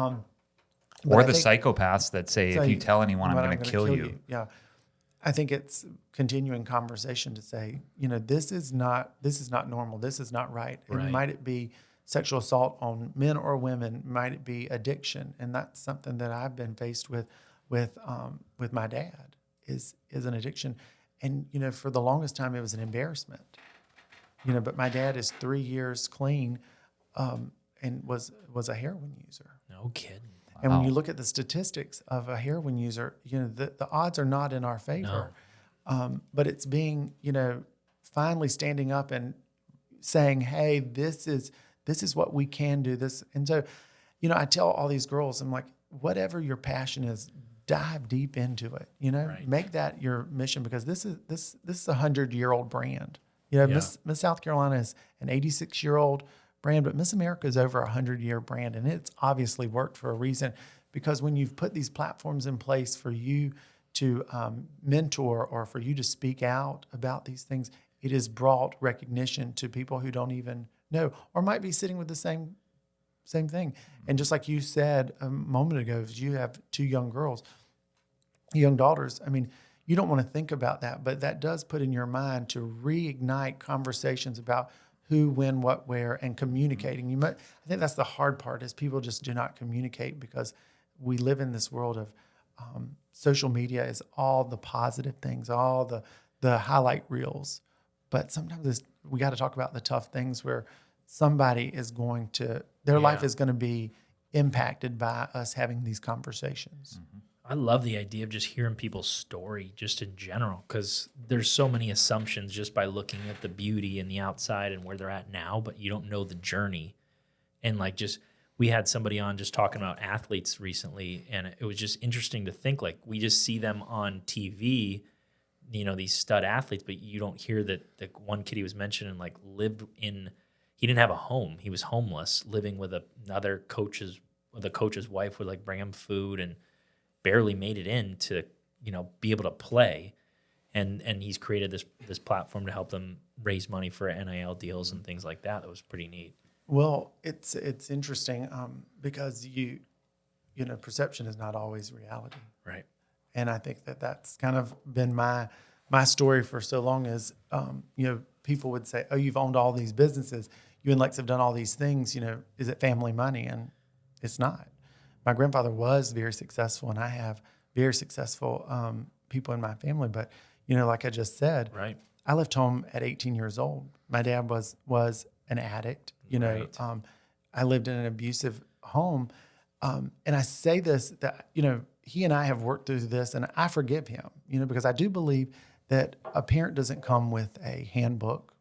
Speaker 2: But
Speaker 1: Or
Speaker 2: I
Speaker 1: the
Speaker 2: think-
Speaker 1: psychopaths that say, if you tell anyone, I'm
Speaker 2: But
Speaker 1: going to kill you.
Speaker 2: Yeah. I think it's continuing conversation to say, this is not normal. This is not right. And
Speaker 3: Right.
Speaker 2: might it be sexual assault on men or women? Might it be addiction? And that's something that I've been faced with my dad is an addiction. And, for the longest time, it was an embarrassment, but my dad is 3 years clean, and was a heroin user.
Speaker 3: No kidding.
Speaker 2: And when
Speaker 1: Wow.
Speaker 2: you look at the statistics of a heroin user, the odds are not in our favor. But it's being, finally standing up and saying, "Hey, this is what we can do." This, and so, I tell all these girls, I'm like, whatever your passion is, dive deep into it.
Speaker 3: Right.
Speaker 2: Make that your mission, because this is a 100-year-old brand.
Speaker 3: Yeah.
Speaker 2: Miss South Carolina is an 86-year-old brand, but Miss America is over a 100-year brand, and it's obviously worked for a reason, because when you've put these platforms in place for you to mentor or for you to speak out about these things, it has brought recognition to people who don't even know or might be sitting with the same thing. And just like you said a moment ago, you have 2 young daughters. I mean, you don't want to think about that, but that does put in your mind to reignite conversations about who, when, what, where, and communicating. I think that's the hard part, is people just do not communicate, because we live in this world of social media is all the positive things, all the highlight reels. But sometimes we got to talk about the tough things where somebody is going to, their life is going to be impacted by us having these conversations.
Speaker 3: I love the idea of just hearing people's story just in general, because there's so many assumptions just by looking at the beauty and the outside and where they're at now, but you don't know the journey. And we had somebody on just talking about athletes recently, and it was just interesting to think, like, we just see them on TV, these stud athletes, but you don't hear that the one kid he was mentioning, like, he didn't have a home. He was homeless, living with the coach's wife would like bring him food, and barely made it in to, be able to play. And he's created this platform to help them raise money for NIL deals and things like that. That was pretty neat.
Speaker 2: Well, it's interesting because perception is not always reality.
Speaker 3: Right.
Speaker 2: And I think that that's kind of been my story for so long, is, people would say, "Oh, you've owned all these businesses. you and Lex have done all these things, is it family money? And it's not. My grandfather was very successful, and I have very successful people in my family. But, like I just said,
Speaker 3: Right.
Speaker 2: I left home at 18 years old. My dad was an addict.
Speaker 3: Right.
Speaker 2: I lived in an abusive home. And I say this, that, he and I have worked through this, and I forgive him, because I do believe that a parent doesn't come with a handbook.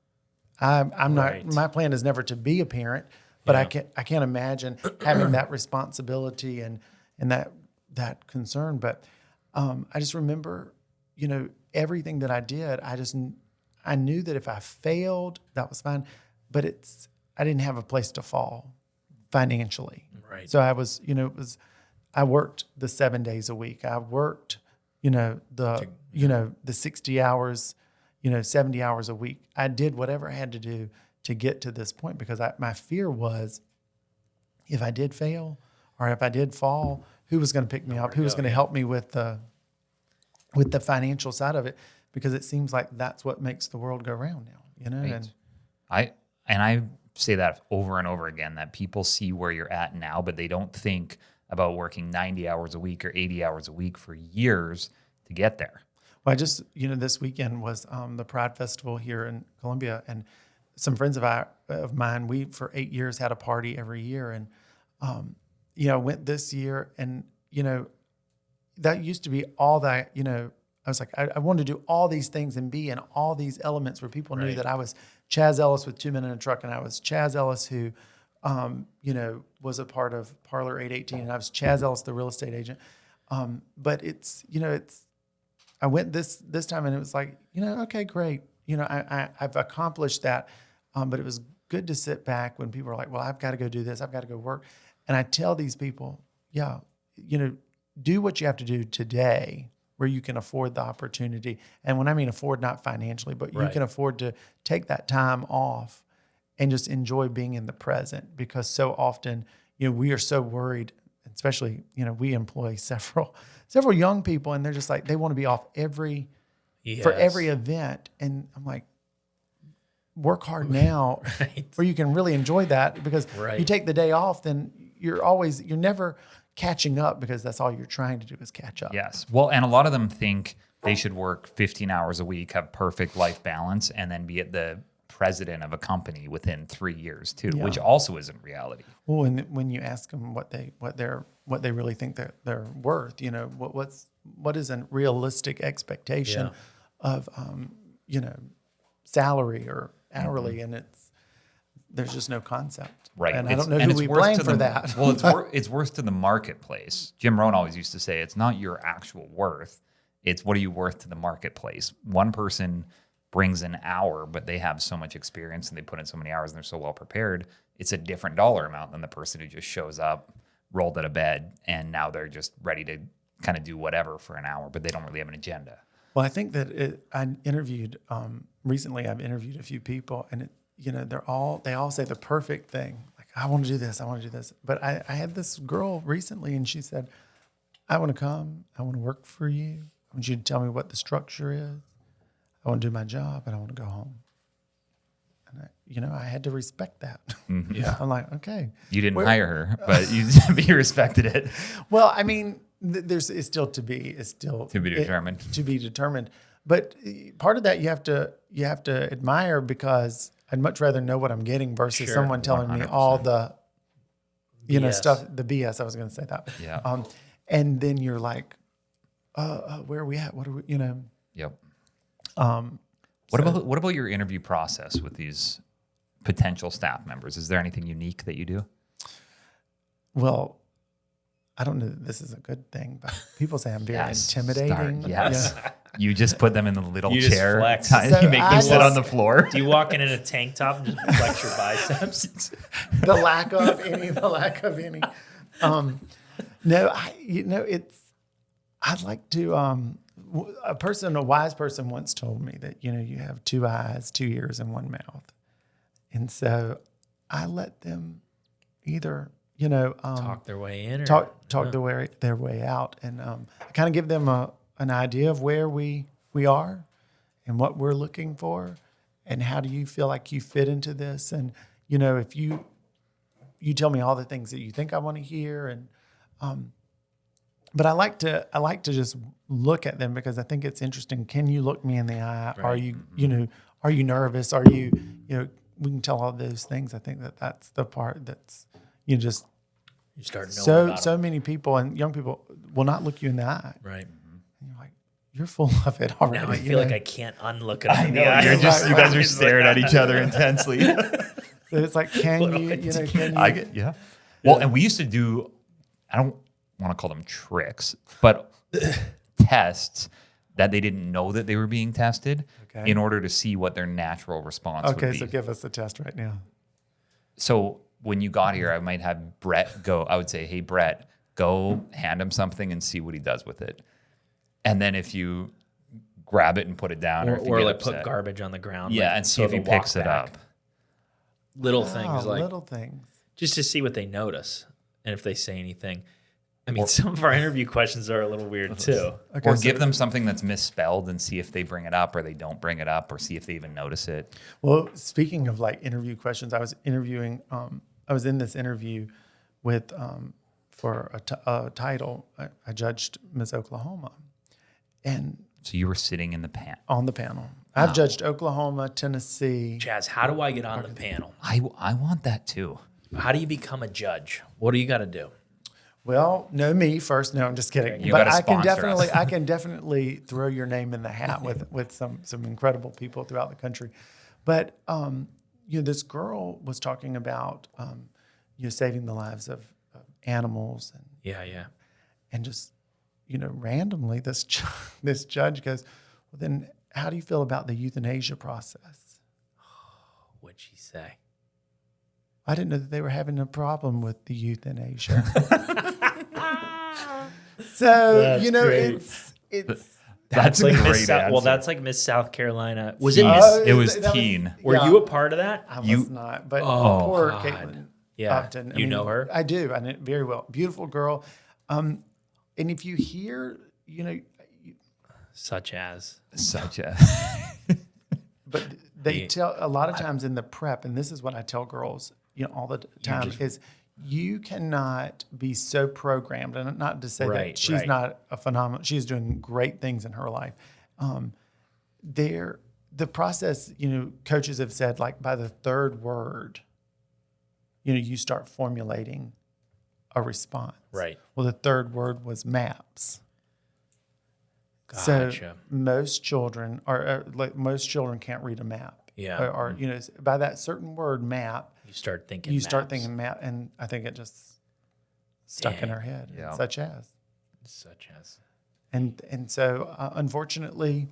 Speaker 2: I'm
Speaker 3: Right.
Speaker 2: not, my plan is never to be a parent, but
Speaker 3: Yeah.
Speaker 2: I can't imagine having that responsibility and that concern. But I just remember, everything that I did, I knew that if I failed, that was fine, but I didn't have a place to fall financially.
Speaker 3: Right.
Speaker 2: So I was, I worked the 7 days a week. I worked, the 60 hours, 70 hours a week. I did whatever I had to do to get to this point, because my fear was, if I did fail or if I did fall, who was going to pick me up? Who was going to help me with the financial side of it? Because it seems like that's what makes the world go round now,
Speaker 1: Right.
Speaker 2: And
Speaker 1: I say that over and over again, that people see where you're at now, but they don't think about working 90 hours a week or 80 hours a week for years to get there.
Speaker 2: well, I just, this weekend was the Pride Festival here in Columbia, and some friends of mine, we for 8 years had a party every year, and went this year, and that used to be all that, I was like, I wanted to do all these things and be in all these elements where people knew
Speaker 3: Right.
Speaker 2: that I was Chaz Ellis with 2 Men in a Truck, and I was Chaz Ellis who, was a part of Parlor 818, and I was Chaz Ellis, the real estate agent. But I went this time, and it was like, okay, great. I've accomplished that. But it was good to sit back when people are like, well, I've got to go do this. I've got to go work. And I tell these people, do what you have to do today where you can afford the opportunity. And when I mean afford, not financially, but you
Speaker 3: Right.
Speaker 2: can afford to take that time off and just enjoy being in the present, because so often, we are so worried, especially, we employ several young people, and they're just like, they want to be off for every event. And I'm like, work hard now
Speaker 3: Right.
Speaker 2: where you can really enjoy that, because
Speaker 3: Right.
Speaker 2: you take the day off, then you're never catching up, because that's all you're trying to do is catch up.
Speaker 1: Yes. Well, and a lot of them think they should work 15 hours a week, have perfect life balance, and then be at the president of a company within 3 years too, which also isn't reality.
Speaker 2: Well, and when you ask them what they really think they're worth, what is a realistic expectation of salary or hourly, and there's just no concept.
Speaker 1: Right.
Speaker 2: And I don't know who we blame for that.
Speaker 1: Well, it's worth to the marketplace. Jim Rohn always used to say, it's not your actual worth. It's what are you worth to the marketplace? One person brings an hour, but they have so much experience and they put in so many hours and they're so well prepared. It's a different dollar amount than the person who just shows up, rolled out of bed, and now they're just ready to kind of do whatever for an hour, but they don't really have an agenda.
Speaker 2: Well, I think that I interviewed recently. I've interviewed a few people, and they all say the perfect thing. Like, I want to do this, I want to do this. But I had this girl recently, and she said, I want to come, I want to work for you. I want you to tell me what the structure is. I want to do my job, and I want to go home. And I had to respect that.
Speaker 1: Mm-hmm.
Speaker 3: Yeah.
Speaker 2: I'm like, okay.
Speaker 1: You didn't hire her, but you respected it.
Speaker 2: Well, I mean, it's still to be
Speaker 1: determined.
Speaker 2: To be determined. But part of that you have to admire, because I'd much rather know what I'm getting versus
Speaker 3: Sure.
Speaker 2: someone telling me
Speaker 1: 100%.
Speaker 2: all the
Speaker 3: BS.
Speaker 2: stuff, the BS. I was going to say that.
Speaker 1: Yeah.
Speaker 2: And then you're like, where are we at? What are we?
Speaker 1: Yep.
Speaker 2: So-
Speaker 1: What about your interview process with these potential staff members? Is there anything unique that you do?
Speaker 2: Well, I don't know that this is a good thing, but people say I'm very intimidating.
Speaker 1: Yes.
Speaker 2: Yeah.
Speaker 1: You just put them in the little
Speaker 3: You just
Speaker 1: chair.
Speaker 3: flex.
Speaker 2: So
Speaker 1: You make
Speaker 2: I
Speaker 1: them sit
Speaker 2: was-
Speaker 1: on the floor.
Speaker 3: Do you walk in a tank top and just flex your biceps?
Speaker 2: the lack of any. No, I'd like to. A wise person once told me that you have 2 eyes, 2 ears, and 1 mouth, and so I let them either
Speaker 3: Talk their way in, or
Speaker 2: talk their way out, and I kind of give them an idea of where we are and what we're looking for, and how do you feel like you fit into this, and if you tell me all the things that you think I want to hear, and but I like to just look at them because I think it's interesting. Can you look me in the eye? Are you are you nervous? Are you we can tell all those things. I think that's the part that's you
Speaker 3: start knowing about
Speaker 2: so
Speaker 3: them.
Speaker 2: many people and young people will not look you in the eye.
Speaker 3: Right.
Speaker 2: And you're like, you're full of it already.
Speaker 3: Now I feel like I can't unlook it in the eye.
Speaker 1: you guys are staring at each other intensely.
Speaker 2: So it's like, can you
Speaker 1: I get, yeah. Well, and we used to do, I don't want to call them tricks, but tests that they didn't know that they were being tested in order to see what their natural response would be.
Speaker 2: Okay, so give us the test right now.
Speaker 1: So when you got here, I might have Brett go, I would say, hey, Brett, go hand him something and see what he does with it. And then if you grab it and put it down, or if you get
Speaker 3: like
Speaker 1: upset,
Speaker 3: put garbage on the ground.
Speaker 1: yeah,
Speaker 3: like,
Speaker 1: and see
Speaker 3: so
Speaker 1: if he
Speaker 3: they'll walk
Speaker 1: picks it
Speaker 3: back.
Speaker 1: up.
Speaker 3: Little things like
Speaker 2: little things.
Speaker 3: just to see what they notice and if they say anything. I mean, some of our interview questions are a little weird too.
Speaker 2: Okay,
Speaker 1: Or
Speaker 2: so-
Speaker 1: give them something that's misspelled and see if they bring it up or they don't bring it up or see if they even notice it.
Speaker 2: Well, speaking of like interview questions, I was interviewing. I was in this interview with for a title. I judged Miss Oklahoma, and
Speaker 1: So you were sitting in the pan.
Speaker 2: on the panel, I've judged Oklahoma, Tennessee.
Speaker 3: Chaz, how do I get on the panel?
Speaker 1: I want that too.
Speaker 3: How do you become a judge? What do you got to do?
Speaker 2: Well, know me first. No, I'm just kidding.
Speaker 1: You
Speaker 2: But
Speaker 1: gotta
Speaker 2: I can
Speaker 1: sponsor us.
Speaker 2: definitely throw your name in the hat with some incredible people throughout the country. But this girl was talking about saving the lives of animals
Speaker 3: Yeah.
Speaker 2: and just randomly this judge goes, well, then how do you feel about the euthanasia process?
Speaker 3: What'd she say?
Speaker 2: I didn't know that they were having a problem with the euthanasia. So
Speaker 3: That's great.
Speaker 2: it's
Speaker 1: That's
Speaker 3: like
Speaker 1: a great
Speaker 3: Miss
Speaker 1: answer.
Speaker 3: Well, that's like Miss South Carolina. Was it
Speaker 1: Teen.
Speaker 3: Miss?
Speaker 1: It was
Speaker 2: that
Speaker 1: teen.
Speaker 3: Were
Speaker 2: yeah.
Speaker 3: you a part of that?
Speaker 2: I was
Speaker 1: You-
Speaker 2: not, but
Speaker 3: Oh,
Speaker 2: poor
Speaker 3: God.
Speaker 2: Caitlin
Speaker 3: Yeah.
Speaker 2: Upton.
Speaker 3: You know her?
Speaker 2: I do. I know very well. Beautiful girl. And if you hear,
Speaker 3: Such as.
Speaker 1: Such a
Speaker 2: but they
Speaker 3: The-
Speaker 2: tell a lot of times in the prep, and this is what I tell girls, all the time is you cannot be so programmed, and not to say
Speaker 3: Right,
Speaker 2: that she's
Speaker 3: right.
Speaker 2: not a phenomenal. She's doing great things in her life. The process, coaches have said, like by the third word, you start formulating a response.
Speaker 3: Right.
Speaker 2: Well, the third word was maps. So
Speaker 3: Gotcha.
Speaker 2: most children can't read a map.
Speaker 3: Yeah.
Speaker 2: Or by that certain word map,
Speaker 3: You start thinking.
Speaker 2: you start
Speaker 3: maps.
Speaker 2: thinking map, and I think it just stuck in
Speaker 3: Dang.
Speaker 2: her head.
Speaker 1: Yeah.
Speaker 2: Such as,
Speaker 3: Such as.
Speaker 2: and so unfortunately,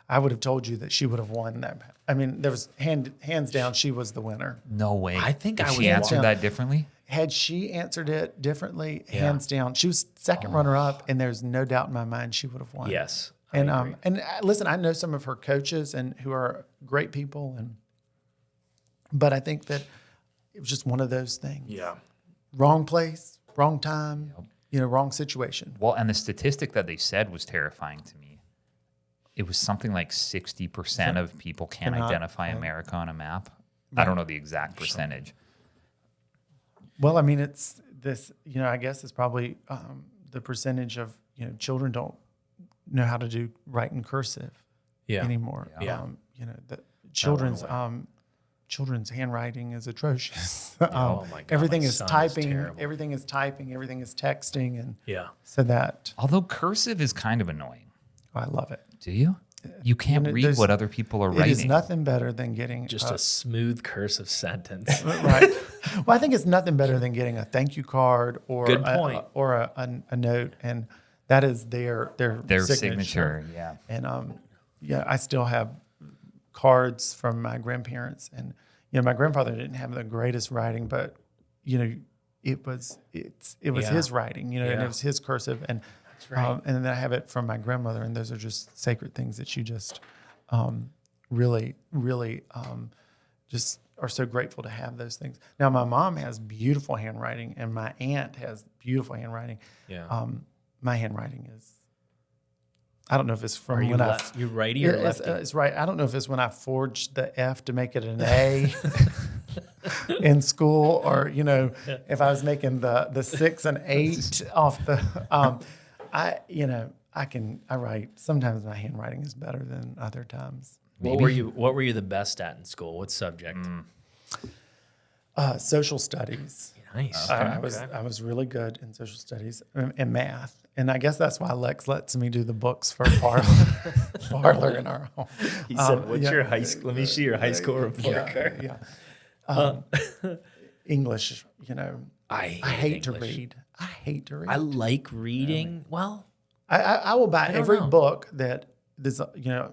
Speaker 2: I would have told you that she would have won that. I mean, there was hands down, she was the winner.
Speaker 1: no way.
Speaker 3: I think
Speaker 1: if
Speaker 3: I
Speaker 1: she
Speaker 3: was
Speaker 1: answered
Speaker 2: wrong.
Speaker 1: that differently.
Speaker 2: Had she answered it differently,
Speaker 3: Yeah.
Speaker 2: hands down, she was second runner up, and there's no doubt in my mind she would have won.
Speaker 3: Yes. I
Speaker 2: And
Speaker 3: agree.
Speaker 2: listen, I know some of her coaches and who are great people, but I think that it was just one of those things.
Speaker 3: Yeah.
Speaker 2: Wrong place, wrong time, wrong situation.
Speaker 1: Well, and the statistic that they said was terrifying to me. It was something like 60% of people can't
Speaker 2: Cannot,
Speaker 1: identify
Speaker 2: right.
Speaker 1: America on a map. I don't know the exact percentage.
Speaker 2: Well, I mean, it's this. I guess it's probably the percentage of children don't know how to write in cursive
Speaker 3: Yeah.
Speaker 2: anymore.
Speaker 3: Yeah.
Speaker 2: The children's handwriting is atrocious.
Speaker 3: Oh my God,
Speaker 2: Everything
Speaker 3: my
Speaker 2: is
Speaker 3: son is
Speaker 2: typing.
Speaker 3: terrible.
Speaker 2: Everything is typing. Everything is texting, and
Speaker 3: Yeah.
Speaker 2: so that
Speaker 1: Although cursive is kind of annoying.
Speaker 2: I love it.
Speaker 1: Do you? You can't read
Speaker 2: there's-
Speaker 1: what other people are
Speaker 2: It
Speaker 1: writing.
Speaker 2: is nothing better than getting
Speaker 3: Just a smooth cursive sentence.
Speaker 2: right. Well, I think it's nothing better than getting a thank you card or
Speaker 3: Good point.
Speaker 2: a note, and that is their
Speaker 1: signature. Yeah.
Speaker 2: And I still have cards from my grandparents, and my grandfather didn't have the greatest writing, but it was
Speaker 3: Yeah.
Speaker 2: his writing, and
Speaker 3: Yeah.
Speaker 2: it was his cursive, and
Speaker 3: right.
Speaker 2: and then I have it from my grandmother, and those are just sacred things that you just really just are so grateful to have those things. Now, my mom has beautiful handwriting, and my aunt has beautiful handwriting.
Speaker 3: Yeah.
Speaker 2: My handwriting is, I don't know if it's from
Speaker 3: Are you
Speaker 2: when
Speaker 3: you righty or
Speaker 2: it's,
Speaker 3: lefty?
Speaker 2: it's right. I don't know if it's when I forged the F to make it an A. in school, or if I was making the 6 and 8 off the, I write. Sometimes my handwriting is better than other times.
Speaker 3: What were you the best at in school? What subject?
Speaker 2: Social studies.
Speaker 3: Nice.
Speaker 2: I was really good in social studies and math. And I guess that's why Lex lets me do the books for Parlor in our home.
Speaker 3: He said, "What's your high school? Let me see your high school report card."
Speaker 2: English,
Speaker 3: I
Speaker 2: hate
Speaker 3: English.
Speaker 2: to read. I hate to read.
Speaker 3: I like reading. Well,
Speaker 2: I will buy
Speaker 3: don't
Speaker 2: every
Speaker 3: know.
Speaker 2: book that this,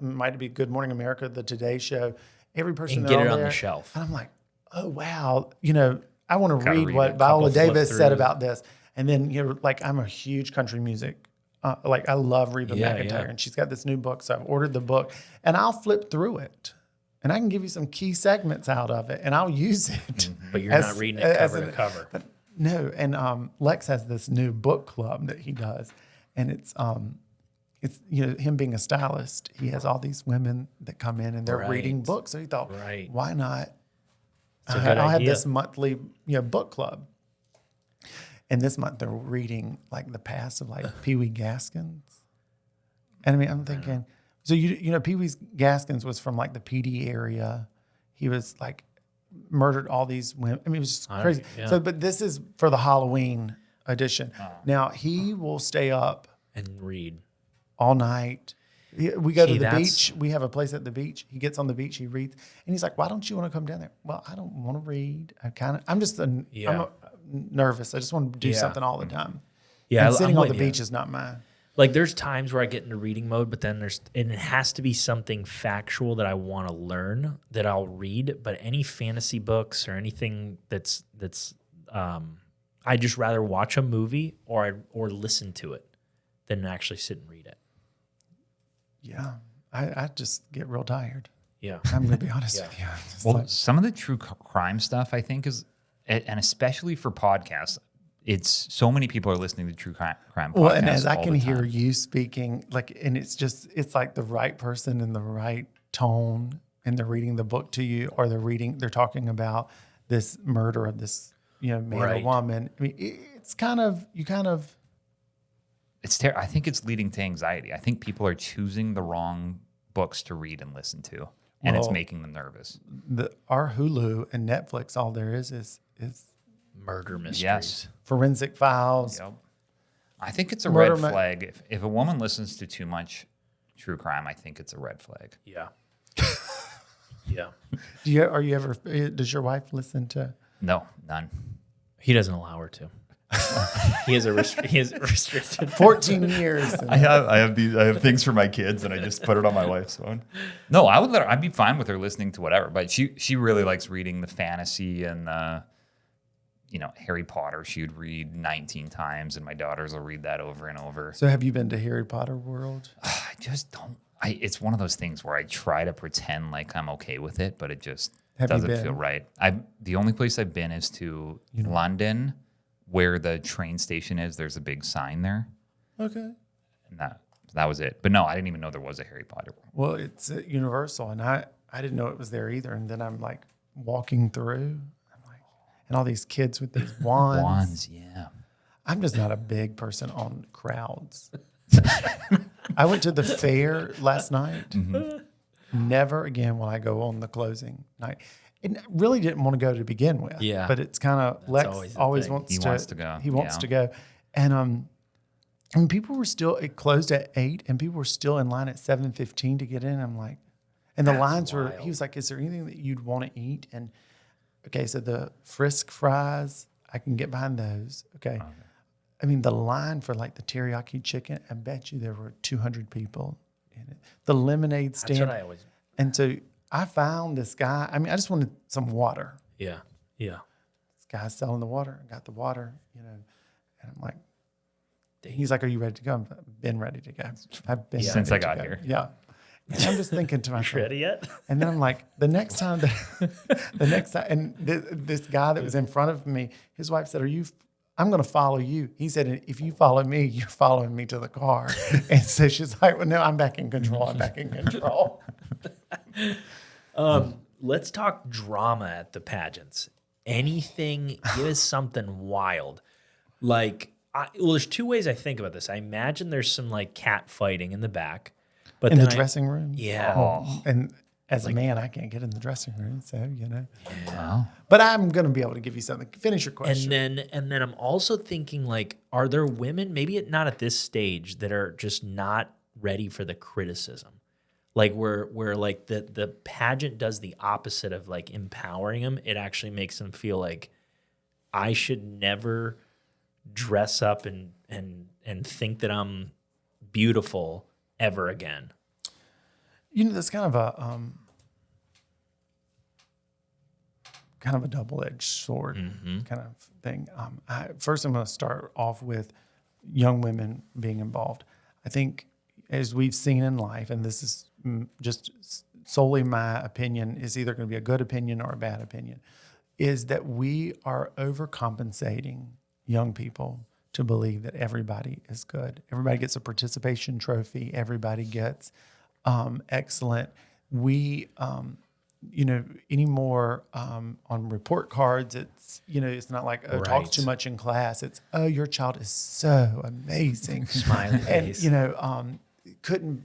Speaker 2: might be Good Morning America, The Today Show, every person
Speaker 3: and
Speaker 2: they're
Speaker 3: get it on
Speaker 2: there.
Speaker 3: the shelf.
Speaker 2: And I'm like, oh wow, I want to
Speaker 1: Gotta
Speaker 2: read
Speaker 1: read
Speaker 2: what
Speaker 1: it.
Speaker 2: Viola
Speaker 3: Couple
Speaker 2: Davis said
Speaker 3: flip-throughs.
Speaker 2: about this. And then I'm a huge country music. I love Reba McEntire, and she's got this new book, so I've ordered the book, and I'll flip through it, and I can give you some key segments out of it, and I'll use it.
Speaker 3: But you're not reading it cover to cover.
Speaker 2: But no, and Lex has this new book club that he does, and it's him being a stylist. He has all these women that come in and they're reading
Speaker 3: Right.
Speaker 2: books. So he thought,
Speaker 3: Right.
Speaker 2: why not?
Speaker 3: It's a good
Speaker 2: I'll have
Speaker 3: idea.
Speaker 2: this monthly book club. And this month they're reading like the past of like Pee Wee Gaskins. And I mean, I'm thinking, so Pee Wee Gaskins was from like the PD area. He was like murdered all these women. I mean, it was just crazy.
Speaker 3: yeah.
Speaker 2: So, but this is for the Halloween edition. Now he will stay up
Speaker 3: And read.
Speaker 2: all night. We go
Speaker 3: See,
Speaker 2: to the
Speaker 3: that's-
Speaker 2: beach. We have a place at the beach. He gets on the beach. He reads, and he's like, "Why don't you want to come down there?" Well, I don't want to read. I'm just nervous. I just want to do
Speaker 3: Yeah.
Speaker 2: something all the time.
Speaker 3: Yeah,
Speaker 2: and sitting
Speaker 3: I'm
Speaker 2: on the
Speaker 3: with you.
Speaker 2: beach is not mine.
Speaker 3: Like there's times where I get into reading mode, but then and it has to be something factual that I want to learn that I'll read. But any fantasy books or anything that's I just rather watch a movie or listen to it than actually sit and read it.
Speaker 2: Yeah, I just get real tired.
Speaker 3: Yeah.
Speaker 2: I'm going to be honest with you. I'm just
Speaker 1: Well,
Speaker 2: like,
Speaker 1: some of the true crime stuff, I think, is, and especially for podcasts, it's so many people are listening to true crime podcasts.
Speaker 2: well, and as I
Speaker 1: all
Speaker 2: can
Speaker 1: the
Speaker 2: hear
Speaker 1: time.
Speaker 2: you speaking, and it's like the right person in the right tone, and they're reading the book to you, or they're talking about this murder of this, man or
Speaker 3: Right.
Speaker 2: woman. I mean, it's kind of,
Speaker 1: I think it's leading to anxiety. I think people are choosing the wrong books to read and listen to, and it's
Speaker 2: Well,
Speaker 1: making them nervous.
Speaker 2: our Hulu and Netflix, all there is
Speaker 3: Murder mysteries.
Speaker 1: Yes.
Speaker 2: Forensic Files.
Speaker 1: Yep. I think it's a
Speaker 2: Murder
Speaker 1: red
Speaker 2: ma-
Speaker 1: flag. If a woman listens to too much true crime, I think it's a red flag.
Speaker 3: Yeah. Yeah.
Speaker 2: Does your wife listen to?
Speaker 1: No, none.
Speaker 3: He doesn't allow her to. he has a restricted.
Speaker 2: 14 years.
Speaker 1: I have things for my kids, and I just put it on my wife's phone. No, I would let her. I'd be fine with her listening to whatever, but she really likes reading the fantasy and Harry Potter. She would read 19 times, and my daughters will read that over and over.
Speaker 2: So have you been to Harry Potter World?
Speaker 1: I just don't. It's one of those things where I try to pretend like I'm okay with it, but it just
Speaker 2: Have you
Speaker 1: doesn't
Speaker 2: been?
Speaker 1: feel right. The only place I've been is to London, where the train station is. There's a big sign there,
Speaker 2: Okay.
Speaker 1: and that was it. But no, I didn't even know there was a Harry Potter World.
Speaker 2: Well, it's at Universal, and I didn't know it was there either. And then I'm like walking through, and all these kids with these wands.
Speaker 1: Wands, yeah.
Speaker 2: I'm just not a big person on crowds. I went to the fair last night. Never again will I go on the closing night. And really didn't want to go to begin with.
Speaker 3: Yeah.
Speaker 2: But it's kind of Lex
Speaker 3: always the
Speaker 2: always
Speaker 3: thing.
Speaker 2: wants
Speaker 1: He
Speaker 2: to.
Speaker 1: wants to go,
Speaker 2: He wants
Speaker 1: yeah.
Speaker 2: to go, and people were still. It closed at 8, and people were still in line at 7:15 to get in. I'm like, and the lines were. He was like, "Is there anything that you'd want to eat?" And okay, so the Frisk fries, I can get behind those. Okay. I mean, the line for like the teriyaki chicken, I bet you there were 200 people in it. The lemonade stand.
Speaker 3: That's what I always.
Speaker 2: And so I found this guy. I mean, I just wanted some water.
Speaker 3: Yeah. Yeah.
Speaker 2: This guy's selling the water. I got the water, and I'm like, he's like, "Are you ready to go?" I've been ready to go. I've been
Speaker 1: Since
Speaker 2: ready
Speaker 1: I
Speaker 2: to
Speaker 1: got
Speaker 2: go.
Speaker 1: here.
Speaker 2: Yeah. And I'm just thinking to myself,
Speaker 3: Ready yet?
Speaker 2: and then I'm like, the next time, and this guy that was in front of me, his wife said, I'm going to follow you. He said, if you follow me, you're following me to the car. And so she's like, well, no, I'm back in control. I'm back in control.
Speaker 3: let's talk drama at the pageants. Anything, give us something wild. Like, well, there's two ways I think about this. I imagine there's some like cat fighting in the back, but
Speaker 2: In the
Speaker 3: then
Speaker 2: dressing room.
Speaker 3: Yeah.
Speaker 2: Oh, and as a man, I can't get in the dressing room, so
Speaker 1: Wow.
Speaker 2: But I'm going to be able to give you something. Finish your question.
Speaker 3: And then I'm also thinking, like, are there women, maybe not at this stage, that are just not ready for the criticism? Like where like the pageant does the opposite of like empowering them. It actually makes them feel like I should never dress up and think that I'm beautiful ever again.
Speaker 2: That's kind of a double-edged sword kind of thing. First, I'm going to start off with young women being involved. I think, as we've seen in life, and this is just solely my opinion, is either going to be a good opinion or a bad opinion, is that we are overcompensating young people to believe that everybody is good. Everybody gets a participation trophy. Everybody gets excellent. We, anymore on report cards, it's not like, talks too much in class. It's, your child is so amazing.
Speaker 3: Smiley face.
Speaker 2: And,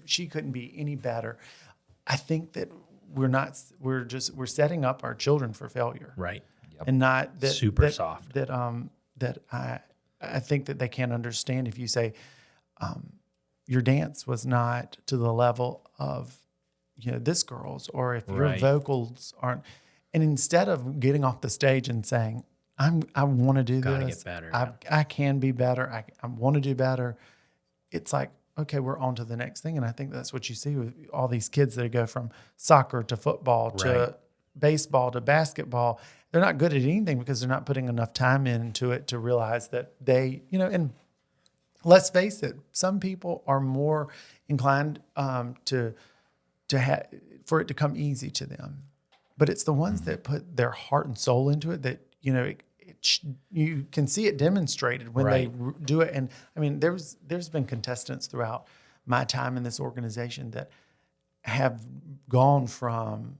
Speaker 2: she couldn't be any better. I think that we're setting up our children for failure.
Speaker 3: Right.
Speaker 2: And not that
Speaker 3: Super soft.
Speaker 2: That I think that they can't understand if you say, your dance was not to the level of, this girl's, or if your vocals aren't, and instead of getting off the stage and saying, I want to do
Speaker 3: Gotta
Speaker 2: this,
Speaker 3: get better.
Speaker 2: I can be better, I want to do better. It's like, okay, we're on to the next thing. And I think that's what you see with all these kids that go from soccer to football to baseball to basketball. They're not good at anything because they're not putting enough time into it to realize that they, and let's face it, some people are more inclined for it to come easy to them. But it's the ones that put their heart and soul into it that, you can see it demonstrated when they do it. And I mean, there's been contestants throughout my time in this organization that have gone from,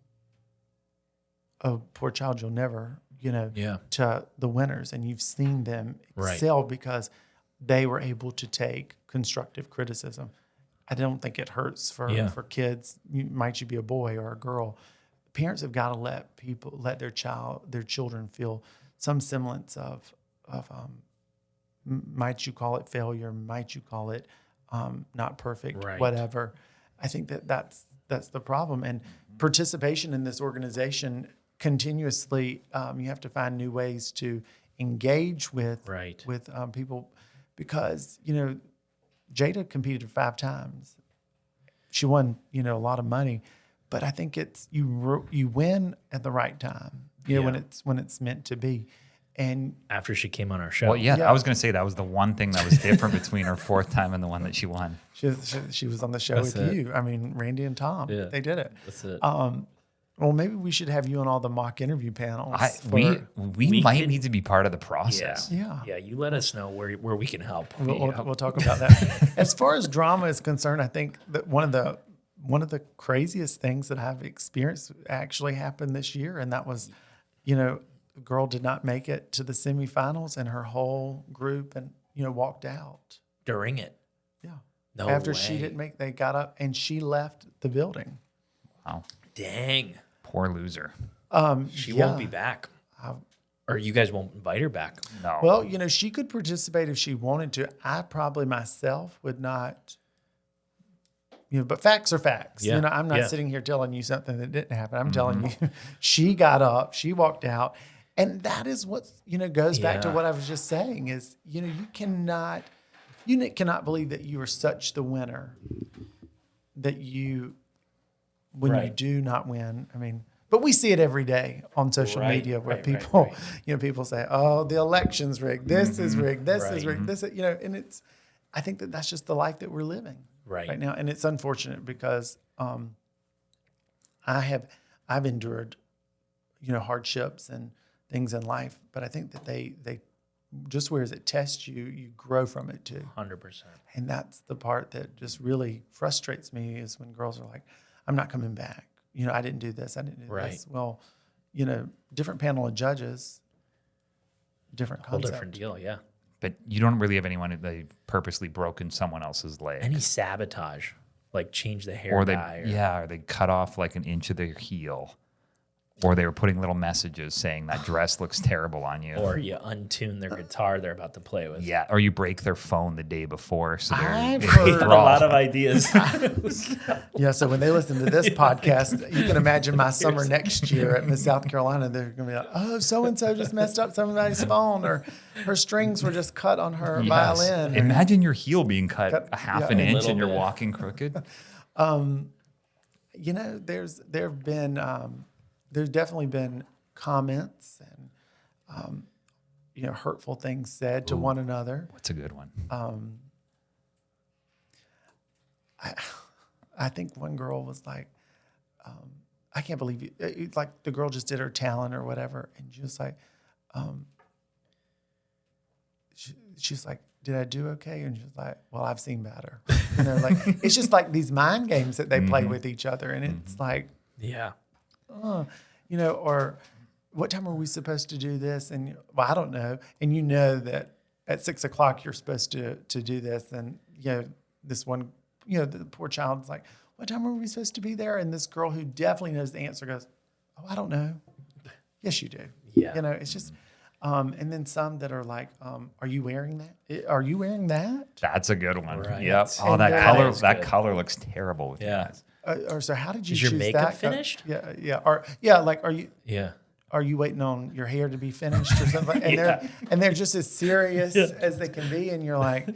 Speaker 2: oh, poor child, you'll never, to the winners. And you've seen them excel because they were able to take constructive criticism. I don't think it hurts for kids. Might you be a boy or a girl? Parents have got to let their children feel some semblance of might you call it failure, might you call it not perfect, whatever. I think that's the problem. And participation in this organization continuously, you have to find new ways to engage with people, because Jada competed 5 times. She won a lot of money, but I think it's you win at the right time. When it's meant to be. And
Speaker 3: after she came on our show.
Speaker 1: Well, I was going to say that was the one thing that was different between her 4th time and the one that she won.
Speaker 2: She was on the show with you. I mean, Randy and Tom, they did it.
Speaker 3: That's it.
Speaker 2: Well, maybe we should have you on all the mock interview panels.
Speaker 1: We might need to be part of the process.
Speaker 3: Yeah. You let us know where we can help.
Speaker 2: We'll talk about that. As far as drama is concerned, I think that one of the craziest things that I've experienced actually happened this year, and that was, the girl did not make it to the semifinals, and her whole group walked out
Speaker 3: during it.
Speaker 2: Yeah.
Speaker 3: No
Speaker 2: After
Speaker 3: way.
Speaker 2: she didn't make, they got up and she left the building.
Speaker 1: Wow.
Speaker 3: Dang.
Speaker 1: Poor loser.
Speaker 3: She won't be back. Or you guys won't invite her back.
Speaker 1: No.
Speaker 2: Well, she could participate if she wanted to. I probably myself would not. But facts are facts.
Speaker 3: Yeah.
Speaker 2: I'm not sitting here telling you something that didn't happen. I'm telling you, she got up, she walked out, and that is what goes back to what I was just saying. Is you cannot believe that you are such the winner that when you do not win. I mean, but we see it every day on social media where people, people say, "Oh, the election's rigged. This is rigged. This is rigged. This, and it's. I think that's just the life that we're living right now, and it's unfortunate because I've endured, hardships and things in life, but I think that they just whereas it tests you, you grow from it too.
Speaker 3: 100%.
Speaker 2: And that's the part that just really frustrates me is when girls are like, I'm not coming back. I didn't do this. I didn't do
Speaker 3: Right.
Speaker 2: this. Well, different panel of judges, different
Speaker 3: Whole
Speaker 2: concept.
Speaker 3: different deal. Yeah.
Speaker 1: But you don't really have anyone they've purposely broken someone else's leg.
Speaker 3: Any sabotage, like change the hair
Speaker 1: or they
Speaker 3: dye.
Speaker 1: or they cut off like an inch of their heel. Or they were putting little messages saying that dress looks terrible on you.
Speaker 3: Or you untune their guitar they're about to play with.
Speaker 1: Yeah, or you break their phone the day before. So
Speaker 2: I've
Speaker 1: they're
Speaker 2: heard
Speaker 3: A lot of ideas.
Speaker 2: Yeah, so when they listen to this podcast, you can imagine my summer next year at Miss South Carolina. They're going to be like, oh, so-and-so just messed up somebody's phone, or her strings were just cut on her
Speaker 1: Yes.
Speaker 2: violin.
Speaker 1: Imagine your heel being cut a half an
Speaker 2: a
Speaker 1: inch
Speaker 3: little
Speaker 1: and you're
Speaker 3: bit.
Speaker 1: walking crooked.
Speaker 2: There's definitely been comments and, hurtful things said to one another.
Speaker 1: What's a good one?
Speaker 2: I think one girl was like, I can't believe you. Like the girl just did her talent or whatever. And she was like, she's like, did I do okay? And she's like, well, I've seen better. Like, it's just like these mind games that they play with each other. And it's like,
Speaker 3: Yeah.
Speaker 2: or what time are we supposed to do this? And well, I don't know. And that at 6 o'clock you're supposed to do this. And this one, the poor child's like, what time are we supposed to be there? And this girl who definitely knows the answer goes, oh, I don't know. Yes, you do.
Speaker 3: Yeah.
Speaker 2: It's just, and then some that are like, are you wearing that? Are you wearing that?
Speaker 1: That's a good one.
Speaker 3: Right.
Speaker 1: Yep. Oh,
Speaker 2: And
Speaker 1: that
Speaker 2: that
Speaker 1: color.
Speaker 3: is
Speaker 1: That
Speaker 3: good.
Speaker 1: color looks terrible with you
Speaker 3: Yeah.
Speaker 1: guys.
Speaker 2: Or so how did you
Speaker 3: Is your
Speaker 2: choose
Speaker 3: makeup
Speaker 2: that?
Speaker 3: finished?
Speaker 2: Yeah. Or like,
Speaker 3: Yeah.
Speaker 2: are you waiting on your hair to be finished or something? And they're just as serious as they can be. And you're like,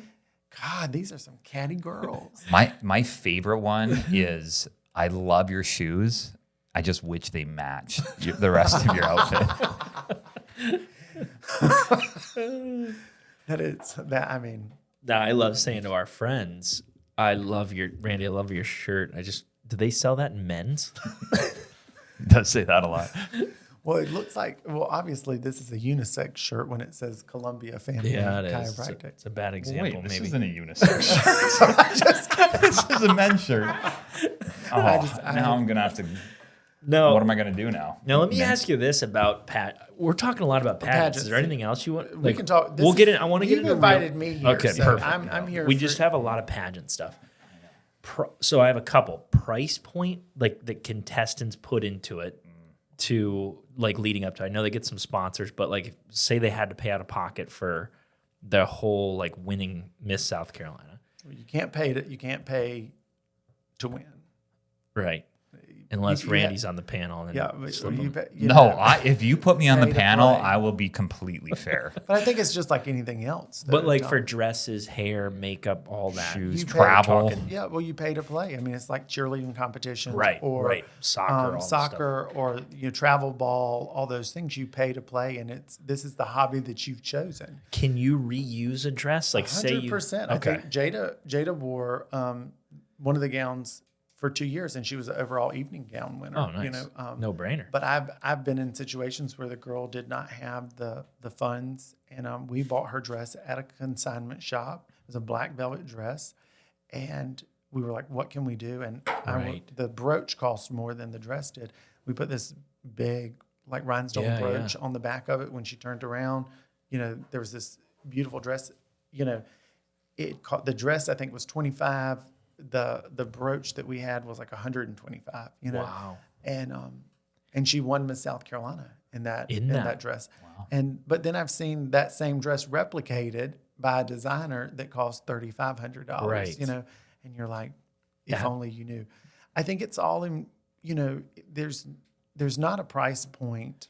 Speaker 2: God, these are some catty girls.
Speaker 1: My favorite one is I love your shoes. I just wish they match the rest of your outfit.
Speaker 3: Now, I love saying to our friends, Randy, I love your shirt. Do they sell that in men's?
Speaker 1: It does say that a lot.
Speaker 2: Well, it looks like, obviously this is a unisex shirt when it says Columbia Family
Speaker 3: Yeah, it is.
Speaker 2: Chiropractic.
Speaker 3: It's a bad example,
Speaker 1: Wait, this
Speaker 3: maybe.
Speaker 1: isn't a unisex shirt. This is a men's shirt. Now I'm gonna have to.
Speaker 3: No.
Speaker 1: What am I gonna do now?
Speaker 3: Now, let me ask you this about We're talking a lot about pageants. Is there
Speaker 2: Pageants.
Speaker 3: anything else you want?
Speaker 2: We can talk.
Speaker 3: We'll get in. I want to get
Speaker 2: You've
Speaker 3: into
Speaker 2: invited me here.
Speaker 3: Okay,
Speaker 2: so
Speaker 3: perfect.
Speaker 2: I'm here.
Speaker 3: We just have a lot of pageant stuff. So I have a couple price point like the contestants put into it to like leading up to. I know they get some sponsors, but like say they had to pay out of pocket for the whole like winning Miss South Carolina,
Speaker 2: You can't pay to win.
Speaker 3: right? Unless
Speaker 2: You-
Speaker 3: Randy's on the panel. And
Speaker 2: Yeah, but
Speaker 3: slip him.
Speaker 1: If you put me on the
Speaker 2: Pay to
Speaker 1: panel,
Speaker 2: play.
Speaker 1: I will be completely fair.
Speaker 2: But I think it's just like anything else.
Speaker 3: But
Speaker 2: though,
Speaker 3: like
Speaker 2: Tom.
Speaker 3: for dresses, hair, makeup, all that.
Speaker 1: Shoes,
Speaker 2: You pay-
Speaker 1: travel.
Speaker 2: Yeah, well, you pay to play. I mean, it's like cheerleading competitions,
Speaker 3: Right,
Speaker 2: Or
Speaker 3: right. Soccer, all the
Speaker 2: soccer, or travel ball. All those things you pay to play, and this is the hobby that you've chosen.
Speaker 3: Can you reuse a dress? Like say you
Speaker 2: 100%.
Speaker 3: Okay.
Speaker 2: I think Jada wore one of the gowns for 2 years, and she was an overall evening gown winner.
Speaker 3: Oh, nice. No brainer.
Speaker 2: But I've been in situations where the girl did not have the funds, and we bought her dress at a consignment shop. It was a black velvet dress, and we were like, "What can we do?" And
Speaker 3: Right.
Speaker 2: the brooch cost more than the dress did. We put this big like rhinestone
Speaker 3: Yeah,
Speaker 2: brooch on the back of it. When she turned around, there was this beautiful dress. The dress I think was $25. The brooch that we had was like $125.
Speaker 3: Wow.
Speaker 2: And she won Miss South Carolina in that dress.
Speaker 1: Wow.
Speaker 2: But then I've seen that same dress replicated by a designer that cost $3,500.
Speaker 3: Right.
Speaker 2: And you're like, if only you knew. I think it's all in. There's not a price point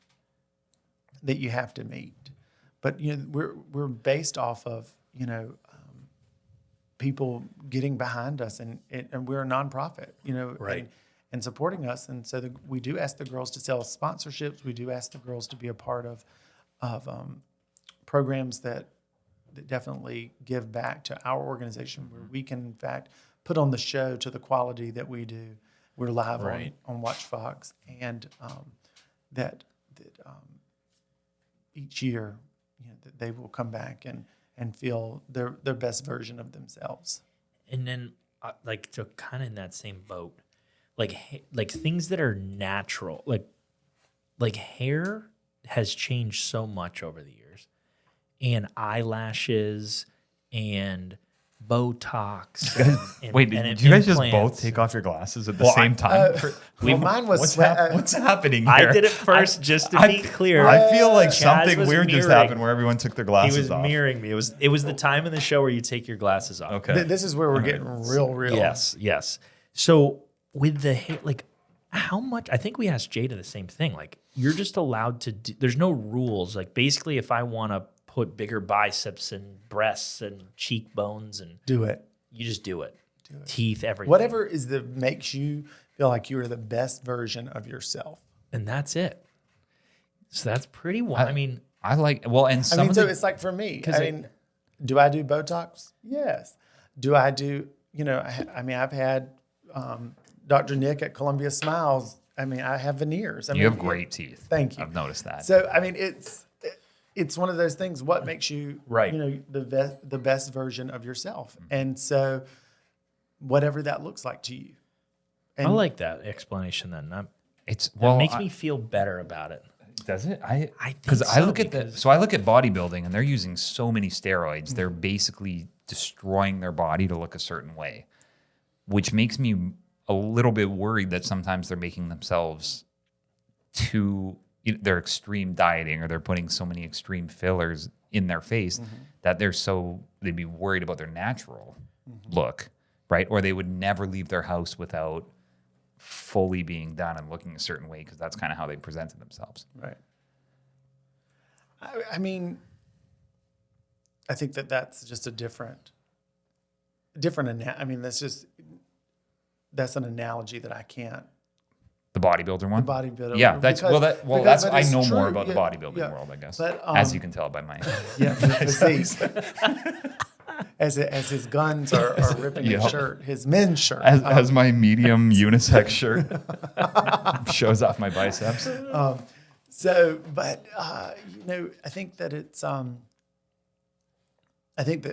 Speaker 2: that you have to meet, but we're based off of people getting behind us, and we're a nonprofit,
Speaker 3: Right.
Speaker 2: and supporting us. And so we do ask the girls to sell sponsorships. We do ask the girls to be a part of programs that definitely give back to our organization, where we can, in fact, put on the show to the quality that we do. We're live
Speaker 3: Right.
Speaker 2: on Watch Fox, and that each year, that they will come back and feel their best version of themselves.
Speaker 3: And then, like, to kind of in that same boat, like things that are natural, like hair has changed so much over the years, and eyelashes and Botox. And,
Speaker 1: Wait,
Speaker 3: and
Speaker 1: did you guys just
Speaker 3: implants.
Speaker 1: both take off your glasses at the same time?
Speaker 2: Well, mine was
Speaker 1: What's happening here?
Speaker 3: I did it first, just to be clear.
Speaker 1: I feel like
Speaker 3: Chaz
Speaker 1: something
Speaker 3: was
Speaker 1: weird just
Speaker 3: mirroring.
Speaker 1: happened where everyone took their
Speaker 3: He
Speaker 1: glasses
Speaker 3: was
Speaker 1: off.
Speaker 3: mirroring me. It was the time in the show where you take your glasses off.
Speaker 1: Okay.
Speaker 2: This is where we're getting real.
Speaker 3: Yes. So with the hair, like how much? I think we asked Jada the same thing. Like you're just allowed to. There's no rules. Like basically, if I want to put bigger biceps and breasts and cheekbones, and
Speaker 2: Do it.
Speaker 3: you just do it. Teeth, everything.
Speaker 2: Whatever is that makes you feel like you are the best version of yourself.
Speaker 3: And that's it. So that's pretty wild. I mean,
Speaker 1: I like, well, and some of
Speaker 2: so
Speaker 1: the,
Speaker 2: it's like for me.
Speaker 3: 'Cause
Speaker 2: Do I do Botox? Yes. Do I do? I've had Dr. Nick at Columbia Smiles. I mean, I have veneers.
Speaker 1: you have great teeth.
Speaker 2: Thank you.
Speaker 1: I've noticed that.
Speaker 2: So I mean, it's one of those things. What makes you
Speaker 3: Right.
Speaker 2: the best version of yourself, and so whatever that looks like to you. And
Speaker 3: I like that explanation. Then that
Speaker 1: Well,
Speaker 3: makes me feel better about it.
Speaker 1: Does it?
Speaker 3: I think
Speaker 1: because I
Speaker 3: so,
Speaker 1: look at
Speaker 3: because-
Speaker 1: I look at bodybuilding and they're using so many steroids. They're basically destroying their body to look a certain way, which makes me a little bit worried that sometimes they're making themselves they're extreme dieting or they're putting so many extreme fillers in their face that they'd be worried about their natural look, right? Or they would never leave their house without fully being done and looking a certain way because that's kind of how they presented themselves.
Speaker 2: Right. I mean, I think that's just a different. I mean, that's an analogy that I can't.
Speaker 1: The bodybuilder one?
Speaker 2: The bodybuilder.
Speaker 1: Yeah, that's
Speaker 2: because
Speaker 1: I
Speaker 2: it's
Speaker 1: know
Speaker 2: true.
Speaker 1: more about the
Speaker 2: Yeah,
Speaker 1: bodybuilding
Speaker 2: yeah.
Speaker 1: world, I guess.
Speaker 2: But,
Speaker 1: as you can tell by my
Speaker 2: Yeah, physique. as his guns are ripping his shirt, his men's shirt.
Speaker 1: as my medium unisex shirt shows off my biceps.
Speaker 2: So, but I think that it's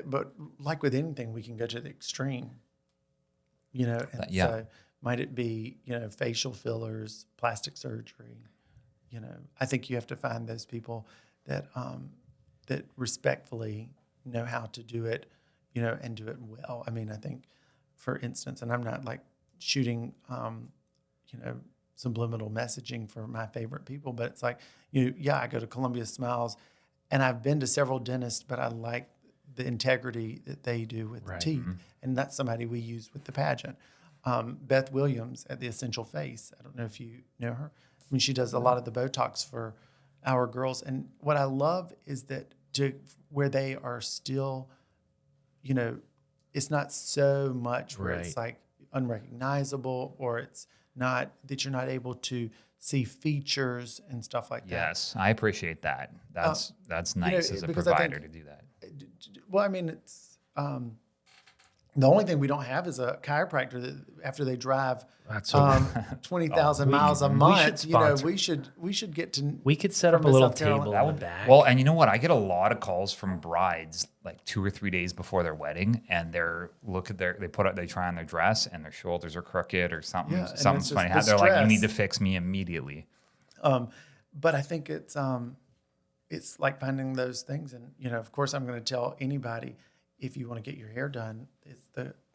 Speaker 2: but like with anything, we can go to the extreme. And
Speaker 1: Yeah.
Speaker 2: so might it be facial fillers, plastic surgery? I think you have to find those people that that respectfully know how to do it, and do it well. I mean, I think, for instance, and I'm not like shooting, subliminal messaging for my favorite people, but it's like, I go to Columbia Smiles, and I've been to several dentists, but I like the integrity that they do with the teeth, and that's somebody we use with the pageant. Beth Williams at the Essential Face. I don't know if you know her. I mean, she does a lot of the Botox for our girls, and what I love is that where they are still, it's not so much where it's like unrecognizable, or it's not that you're not able to see features and stuff like that.
Speaker 1: Yes, I appreciate that. That's nice as a
Speaker 2: because I think-
Speaker 1: provider to do that.
Speaker 2: Well, I mean, it's the only thing we don't have is a chiropractor that after they drive
Speaker 3: That's so
Speaker 2: 20,000 miles a
Speaker 3: we
Speaker 2: month,
Speaker 3: should sponsor.
Speaker 2: we should get to.
Speaker 3: We could set up a
Speaker 2: from
Speaker 3: little
Speaker 2: South Carolina.
Speaker 3: table
Speaker 2: That
Speaker 3: in
Speaker 2: would-
Speaker 3: the back.
Speaker 1: Well, and you know what? I get a lot of calls from brides like 2 or 3 days before their wedding, and they try on their dress, and their shoulders are crooked or something.
Speaker 2: Yeah, and
Speaker 1: Something's
Speaker 2: it's
Speaker 1: funny.
Speaker 2: just the
Speaker 1: They're like, "You
Speaker 2: stress.
Speaker 1: need to fix me immediately."
Speaker 2: But I think it's like finding those things, and of course, I'm going to tell anybody, if you want to get your hair done, it's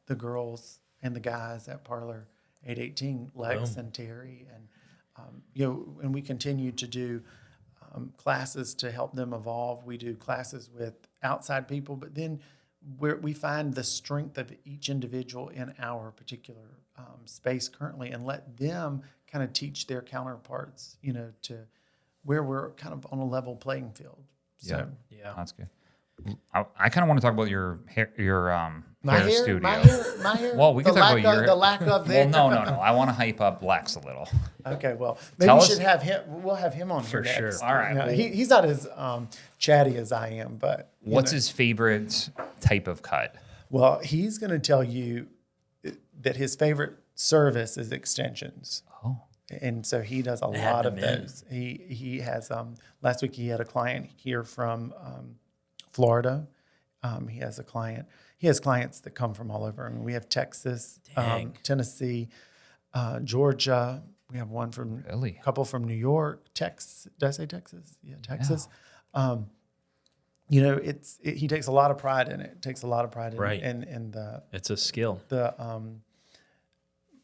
Speaker 2: the girls and the guys at Parlor 818, Lex and Terry, and and we continue to do classes to help them evolve. We do classes with outside people, but then we find the strength of each individual in our particular space currently, and let them kind of teach their counterparts, to where we're kind of on a level playing field. So,
Speaker 3: yeah.
Speaker 1: That's good. I kind of want to talk about your hair
Speaker 2: my
Speaker 1: hair
Speaker 2: hair,
Speaker 1: studio.
Speaker 2: my hair.
Speaker 1: Well, we can talk about your
Speaker 2: the lack of there.
Speaker 1: Well, no. I want to hype up Lex a little.
Speaker 2: Okay, well, maybe
Speaker 1: Tell
Speaker 2: we
Speaker 1: us-
Speaker 2: should have him. We'll have him on
Speaker 3: For
Speaker 2: here
Speaker 3: sure.
Speaker 2: next.
Speaker 1: All right, well-
Speaker 2: He's not as chatty as I am, but
Speaker 1: What's his favorite type of cut?
Speaker 2: Well, he's going to tell you that his favorite service is extensions.
Speaker 1: Oh.
Speaker 2: And so he does a
Speaker 3: Add
Speaker 2: lot of
Speaker 3: them in.
Speaker 2: those. He has last week he had a client here from Florida. He has clients that come from all over. I mean, we have Texas,
Speaker 3: Dang.
Speaker 2: Tennessee, Georgia. We have one from
Speaker 1: Really?
Speaker 2: a couple from New York, Texas. Did I say Texas? Yeah, Texas. You know, he takes a lot of pride in it. Takes a lot of pride in
Speaker 3: Right.
Speaker 2: in the
Speaker 3: It's a skill.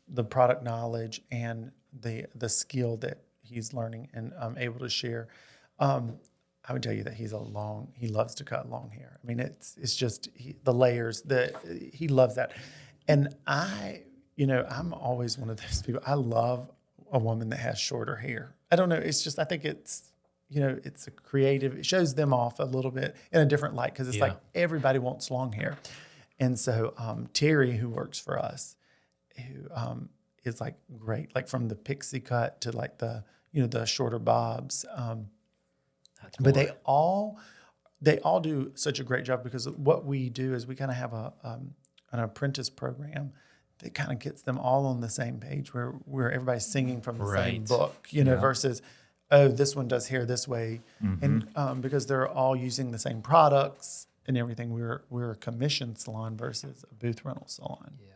Speaker 2: the product knowledge and the skill that he's learning and able to share. I would tell you that he loves to cut long hair. I mean, it's just the layers he loves that. And I'm always one of those people. I love a woman that has shorter hair. I don't know. It's just, I think it's a creative, it shows them off a little bit in a different light. Cause it's like everybody wants long hair. And so, Terry, who works for us, who, is like great, like from the pixie cut to like the shorter bobs. But they all do such a great job, because what we do is we kind of have an apprentice program that kind of gets them all on the same page, where everybody's singing from the same book, versus, oh, this one does hair this way. And because they're all using the same products and everything, we're a commission salon versus a booth rental salon.
Speaker 1: Yeah.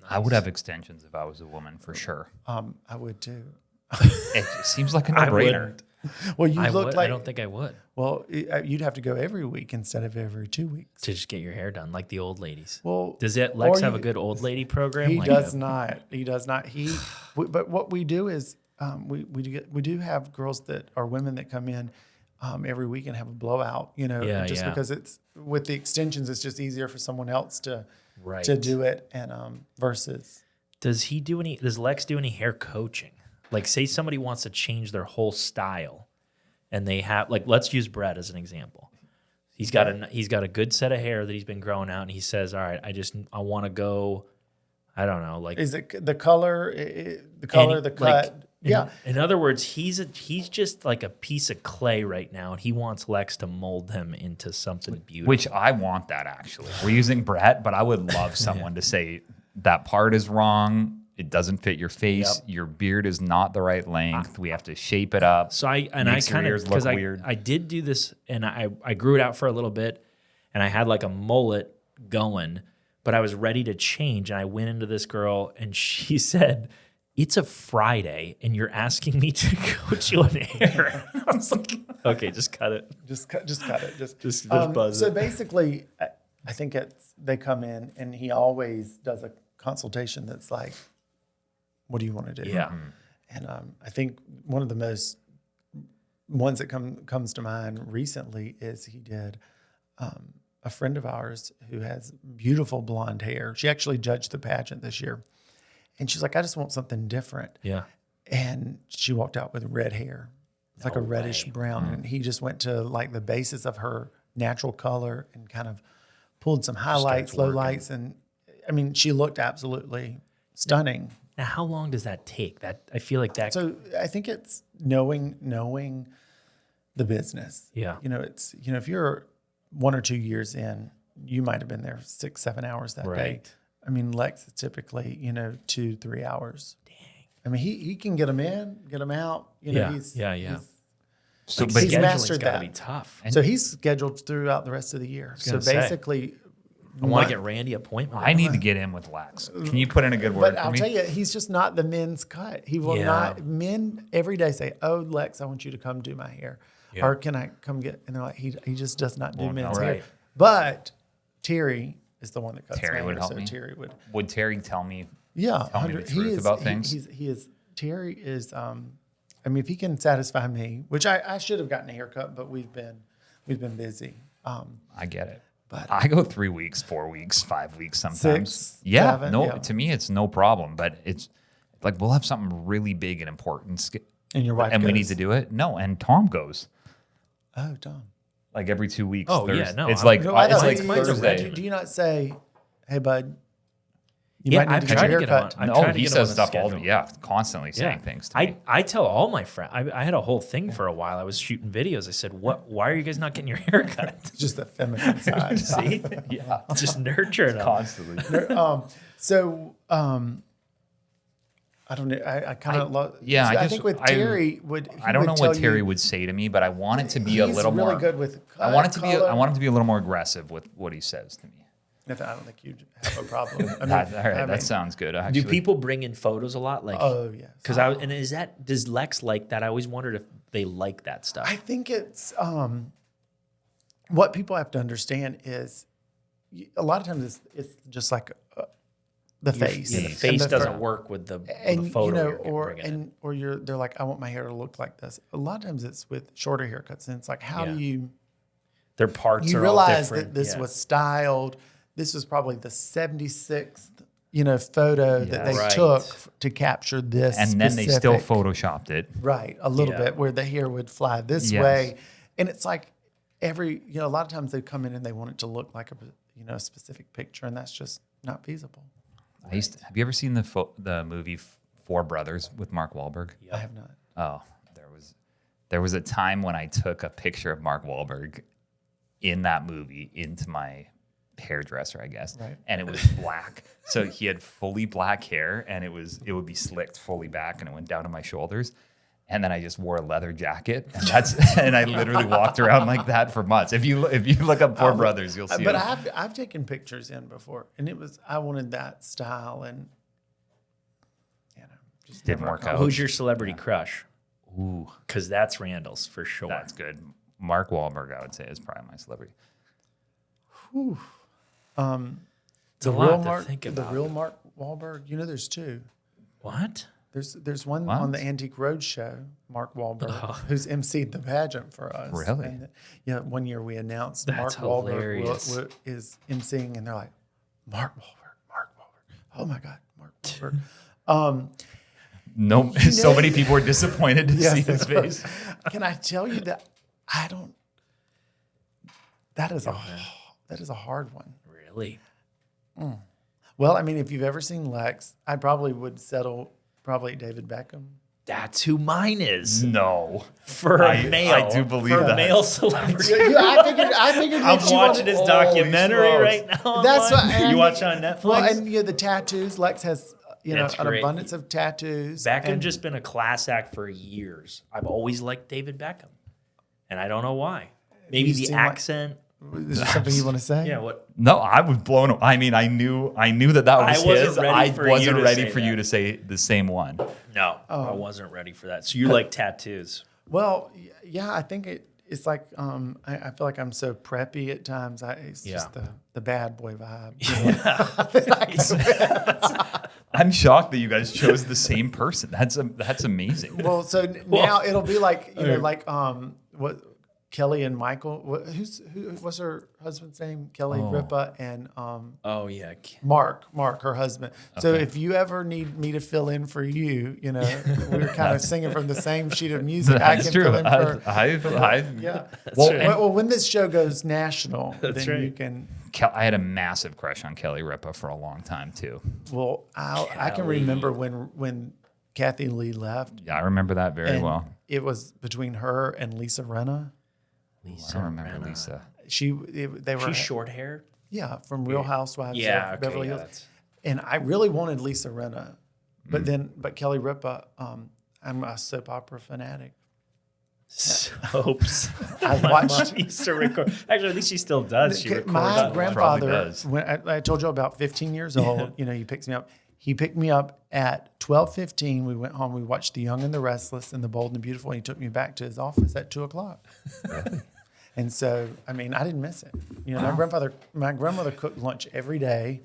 Speaker 1: Nice. I would have extensions if I was a woman, for sure.
Speaker 2: I would too.
Speaker 1: It seems like a no-brainer.
Speaker 2: Well, you look like...
Speaker 3: I don't think I would.
Speaker 2: Well, you'd have to go every week instead of every 2 weeks.
Speaker 3: To just get your hair done, like the old ladies.
Speaker 2: Well,
Speaker 3: does Lex have a good old lady program?
Speaker 2: He does not. He does not. But what we do is we do have girls that are women that come in every week and have a blow-out, because it's with the extensions, it's just easier for someone else to do it, and versus.
Speaker 3: Does Lex do any hair coaching? Like, say somebody wants to change their whole style, and they have, like, let's use Brett as an example. He's got a good set of hair that he's been growing out, and he says, "All right, I want to go, I don't know, like."
Speaker 2: Is it the color, the cut?
Speaker 3: Like,
Speaker 2: yeah.
Speaker 3: In other words, he's just like a piece of clay right now, and he wants Lex to mold him into something beautiful.
Speaker 1: Which I want that, actually. We're using Brett, but I would love someone to say that part is wrong. It doesn't fit your face. Yep. Your beard is not the right length. We have to shape it up.
Speaker 3: So I kind of, because I did do this, and I grew it out for a little bit, and I had like a mullet going, but I was ready to change, and I went into this girl, and she said, "It's a Friday, and you're asking me to coach you on hair." I was like, "Okay, just cut it.
Speaker 2: Just cut it. Just
Speaker 3: buzz it."
Speaker 2: So basically, I think they come in, and he always does a consultation that's like, what do you want to do?
Speaker 3: Yeah.
Speaker 2: And I think one of the most ones that comes to mind recently is he did a friend of ours who has beautiful blonde hair. She actually judged the pageant this year. And she's like, I just want something different.
Speaker 3: Yeah.
Speaker 2: And she walked out with red hair. It's like a reddish brown. And he just went to like the basis of her natural color and kind of pulled some highlights, lowlights. And I mean, she looked absolutely stunning.
Speaker 3: Now, how long does that take? I feel like that.
Speaker 2: So I think it's knowing the business.
Speaker 3: Yeah.
Speaker 2: It's if you're 1 or 2 years in, you might have been there 6-7 hours that day. I mean, Lex is typically 2-3 hours. Dang. I mean, he can get them in, get them out. He's
Speaker 3: So,
Speaker 2: but he's mastered that.
Speaker 3: Be tough.
Speaker 2: So he's scheduled throughout the rest of the year. So basically.
Speaker 3: I want to get Randy an appointment.
Speaker 1: I need to get in with Lex. Can you put in a good word
Speaker 2: for me? But I'll tell you, he's just not the men's cut. He will not. Men every day say, "Oh, Lex, I want you to come do my hair," or "Can I come get?" And they're like, "He just does not do men's hair." But Terry is the one that cuts
Speaker 1: Terry
Speaker 2: my
Speaker 1: would
Speaker 2: hair.
Speaker 1: help
Speaker 2: So
Speaker 1: me.
Speaker 2: Terry would.
Speaker 1: Would Terry tell me?
Speaker 2: Yeah,
Speaker 1: tell me the truth about things.
Speaker 2: Terry is. I mean, if he can satisfy me, which I should have gotten a haircut, but we've been busy.
Speaker 1: I get it.
Speaker 2: But
Speaker 1: I go 3 weeks, 4 weeks, 5 weeks sometimes.
Speaker 2: 6,
Speaker 1: yeah,
Speaker 2: 7,
Speaker 1: to me it's no problem. But it's like we'll have something really big and important,
Speaker 2: and your wife
Speaker 1: and
Speaker 2: goes.
Speaker 1: we need to do it. No, and Tom goes.
Speaker 2: Oh, Tom.
Speaker 1: Like every 2 weeks.
Speaker 3: Oh yeah, no.
Speaker 1: It's like
Speaker 2: Thursday. Do you not say, "Hey, bud"? You might need to get your haircut.
Speaker 1: No, he says stuff constantly saying things to me.
Speaker 3: I tell all my friends. I had a whole thing for a while. I was shooting videos. I said, "Why are you guys not getting your hair cut?"
Speaker 2: It's just the feminine side.
Speaker 3: See, just nurturing them
Speaker 1: constantly.
Speaker 2: I don't know. I kind of love.
Speaker 1: Yeah,
Speaker 2: I think with Terry
Speaker 1: I don't know what Terry would say to me, but I want it to be a little more.
Speaker 2: He's really good with.
Speaker 1: I want him to be a little more aggressive with what he says to me.
Speaker 2: I don't think you'd have a problem. I mean,
Speaker 1: That sounds good. Actually,
Speaker 3: Do people bring in photos a lot? Like,
Speaker 2: Oh, yes.
Speaker 3: Because does Lex like that? I always wondered if they like that stuff.
Speaker 2: I think it's what people have to understand is a lot of times it's just like the face.
Speaker 3: Yeah, the
Speaker 2: and
Speaker 3: face
Speaker 2: the
Speaker 3: doesn't
Speaker 2: fur.
Speaker 3: work with the
Speaker 2: And
Speaker 3: photo.
Speaker 2: they're like, I want my hair to look like this. A lot of times it's with shorter haircuts, and it's like, how do you?
Speaker 3: Their parts
Speaker 2: You
Speaker 3: are
Speaker 2: realize
Speaker 3: all different.
Speaker 2: that this was styled. This was probably the 76th, photo that they
Speaker 3: Right.
Speaker 2: took to capture this.
Speaker 1: and then they still
Speaker 2: specific-
Speaker 1: photoshopped it.
Speaker 2: right a little
Speaker 3: Yeah.
Speaker 2: bit where the hair would fly this
Speaker 1: Yes.
Speaker 2: way, and it's like a lot of times they come in and they want it to look like a specific picture, and that's just not feasible.
Speaker 1: Have you ever seen the movie Four Brothers with Mark Wahlberg?
Speaker 2: I have not.
Speaker 1: Oh, there was a time when I took a picture of Mark Wahlberg in that movie into my hairdresser, I guess,
Speaker 2: Right.
Speaker 1: and it was black. So he had fully black hair, and it would be slicked fully back, and it went down to my shoulders. And then I just wore a leather jacket, and I literally walked around like that for months. If you look up Four Brothers, you'll see.
Speaker 2: But
Speaker 1: it.
Speaker 2: I've taken pictures in before, and I wanted that style, and just
Speaker 1: Didn't
Speaker 2: never
Speaker 1: work out.
Speaker 3: Who's your celebrity crush?
Speaker 1: Ooh,
Speaker 3: Because that's Randall's for sure.
Speaker 1: that's good. Mark Wahlberg, I would say, is probably my celebrity.
Speaker 3: It's a
Speaker 2: The
Speaker 3: lot
Speaker 2: real
Speaker 3: to
Speaker 2: Mark,
Speaker 3: think
Speaker 2: the
Speaker 3: about.
Speaker 2: real Mark Wahlberg. There's two.
Speaker 3: What?
Speaker 2: There's one
Speaker 1: What?
Speaker 2: on the Antique Roadshow, Mark Wahlberg, who's emceed the pageant for us.
Speaker 1: Really?
Speaker 2: And, one year we announced
Speaker 3: That's
Speaker 2: Mark Wahlberg
Speaker 3: hilarious.
Speaker 2: is emceeing, and they're like, Mark Wahlberg. Oh my God, Mark Wahlberg.
Speaker 1: No, so many people were disappointed to
Speaker 2: Yes,
Speaker 1: see his
Speaker 2: they were.
Speaker 1: face.
Speaker 2: Can I tell you that I don't? That is a hard one.
Speaker 3: Really?
Speaker 2: Well, I mean, if you've ever seen Lex, I probably would settle David Beckham.
Speaker 3: That's who mine is.
Speaker 1: No,
Speaker 3: For
Speaker 1: I-
Speaker 3: a male.
Speaker 1: I do believe
Speaker 3: for
Speaker 1: that.
Speaker 3: a male celebrity.
Speaker 2: I figured
Speaker 3: I'm
Speaker 2: that you
Speaker 3: watching
Speaker 2: wanted-
Speaker 3: his documentary
Speaker 1: smokes.
Speaker 3: right now.
Speaker 2: That's
Speaker 3: online.
Speaker 2: what and-
Speaker 3: You watch on Netflix?
Speaker 2: Well, and the tattoos. Lex has
Speaker 3: That's
Speaker 2: an
Speaker 3: great.
Speaker 2: abundance of tattoos.
Speaker 3: Beckham
Speaker 2: and-
Speaker 3: just been a class act for years. I've always liked David Beckham, and I don't know why. Maybe
Speaker 2: You
Speaker 3: the
Speaker 2: seem like-
Speaker 3: accent.
Speaker 2: Is there something you want to say?
Speaker 3: Yeah. What?
Speaker 1: no, I was blown. I mean, I knew that was
Speaker 3: I wasn't
Speaker 1: his.
Speaker 3: ready
Speaker 1: I
Speaker 3: for you
Speaker 1: wasn't
Speaker 3: to
Speaker 1: ready
Speaker 3: say
Speaker 1: for you
Speaker 3: that.
Speaker 1: to say the same one.
Speaker 3: No, I wasn't ready for that. So you like tattoos?
Speaker 2: Well, yeah, I think it's like I feel like I'm so preppy at times. It's just the bad boy vibe.
Speaker 1: I'm shocked that you guys chose the same person. That's amazing.
Speaker 2: Well, so now it'll be like what Kelly and Michael. What's her husband's name? Kelly Ripa and
Speaker 3: Oh yeah.
Speaker 2: Mark, her husband. So
Speaker 1: Okay.
Speaker 2: if you ever need me to fill in for you, we're kind of singing from the same sheet of music. I
Speaker 1: That's
Speaker 2: can
Speaker 1: true.
Speaker 2: fill in for. Yeah.
Speaker 1: Well,
Speaker 3: right.
Speaker 1: and
Speaker 2: Well, when this show goes national,
Speaker 3: That's
Speaker 2: then you
Speaker 3: right.
Speaker 2: can.
Speaker 1: I had a massive crush on Kelly Ripa for a long time too.
Speaker 2: Well, I can
Speaker 3: Kelly.
Speaker 2: remember when Kathy Lee left.
Speaker 1: Yeah, I remember that very
Speaker 2: and
Speaker 1: well.
Speaker 2: It was between her and Lisa Rinna.
Speaker 1: I don't remember Lisa.
Speaker 2: They were
Speaker 3: She's short hair.
Speaker 2: yeah, from Real Housewives
Speaker 3: Yeah.
Speaker 2: of Beverly
Speaker 3: Okay. Yeah,
Speaker 2: Hills.
Speaker 3: that's,
Speaker 2: And I really wanted Lisa Rinna, but Kelly Ripa, I'm a soap opera fanatic.
Speaker 3: soaps.
Speaker 2: I
Speaker 3: My
Speaker 2: watched
Speaker 3: mom used to record. Actually, at least she still does. She records
Speaker 2: my
Speaker 3: on
Speaker 2: grandfather.
Speaker 1: does.
Speaker 2: When I told you about 15 years old, he picks me up. He picked me up at 12:15. We went home. We watched The Young and the Restless and The Bold and the Beautiful. And he took me back to his office at 2:00. And so, I mean, I didn't miss it. My grandmother cooked lunch every day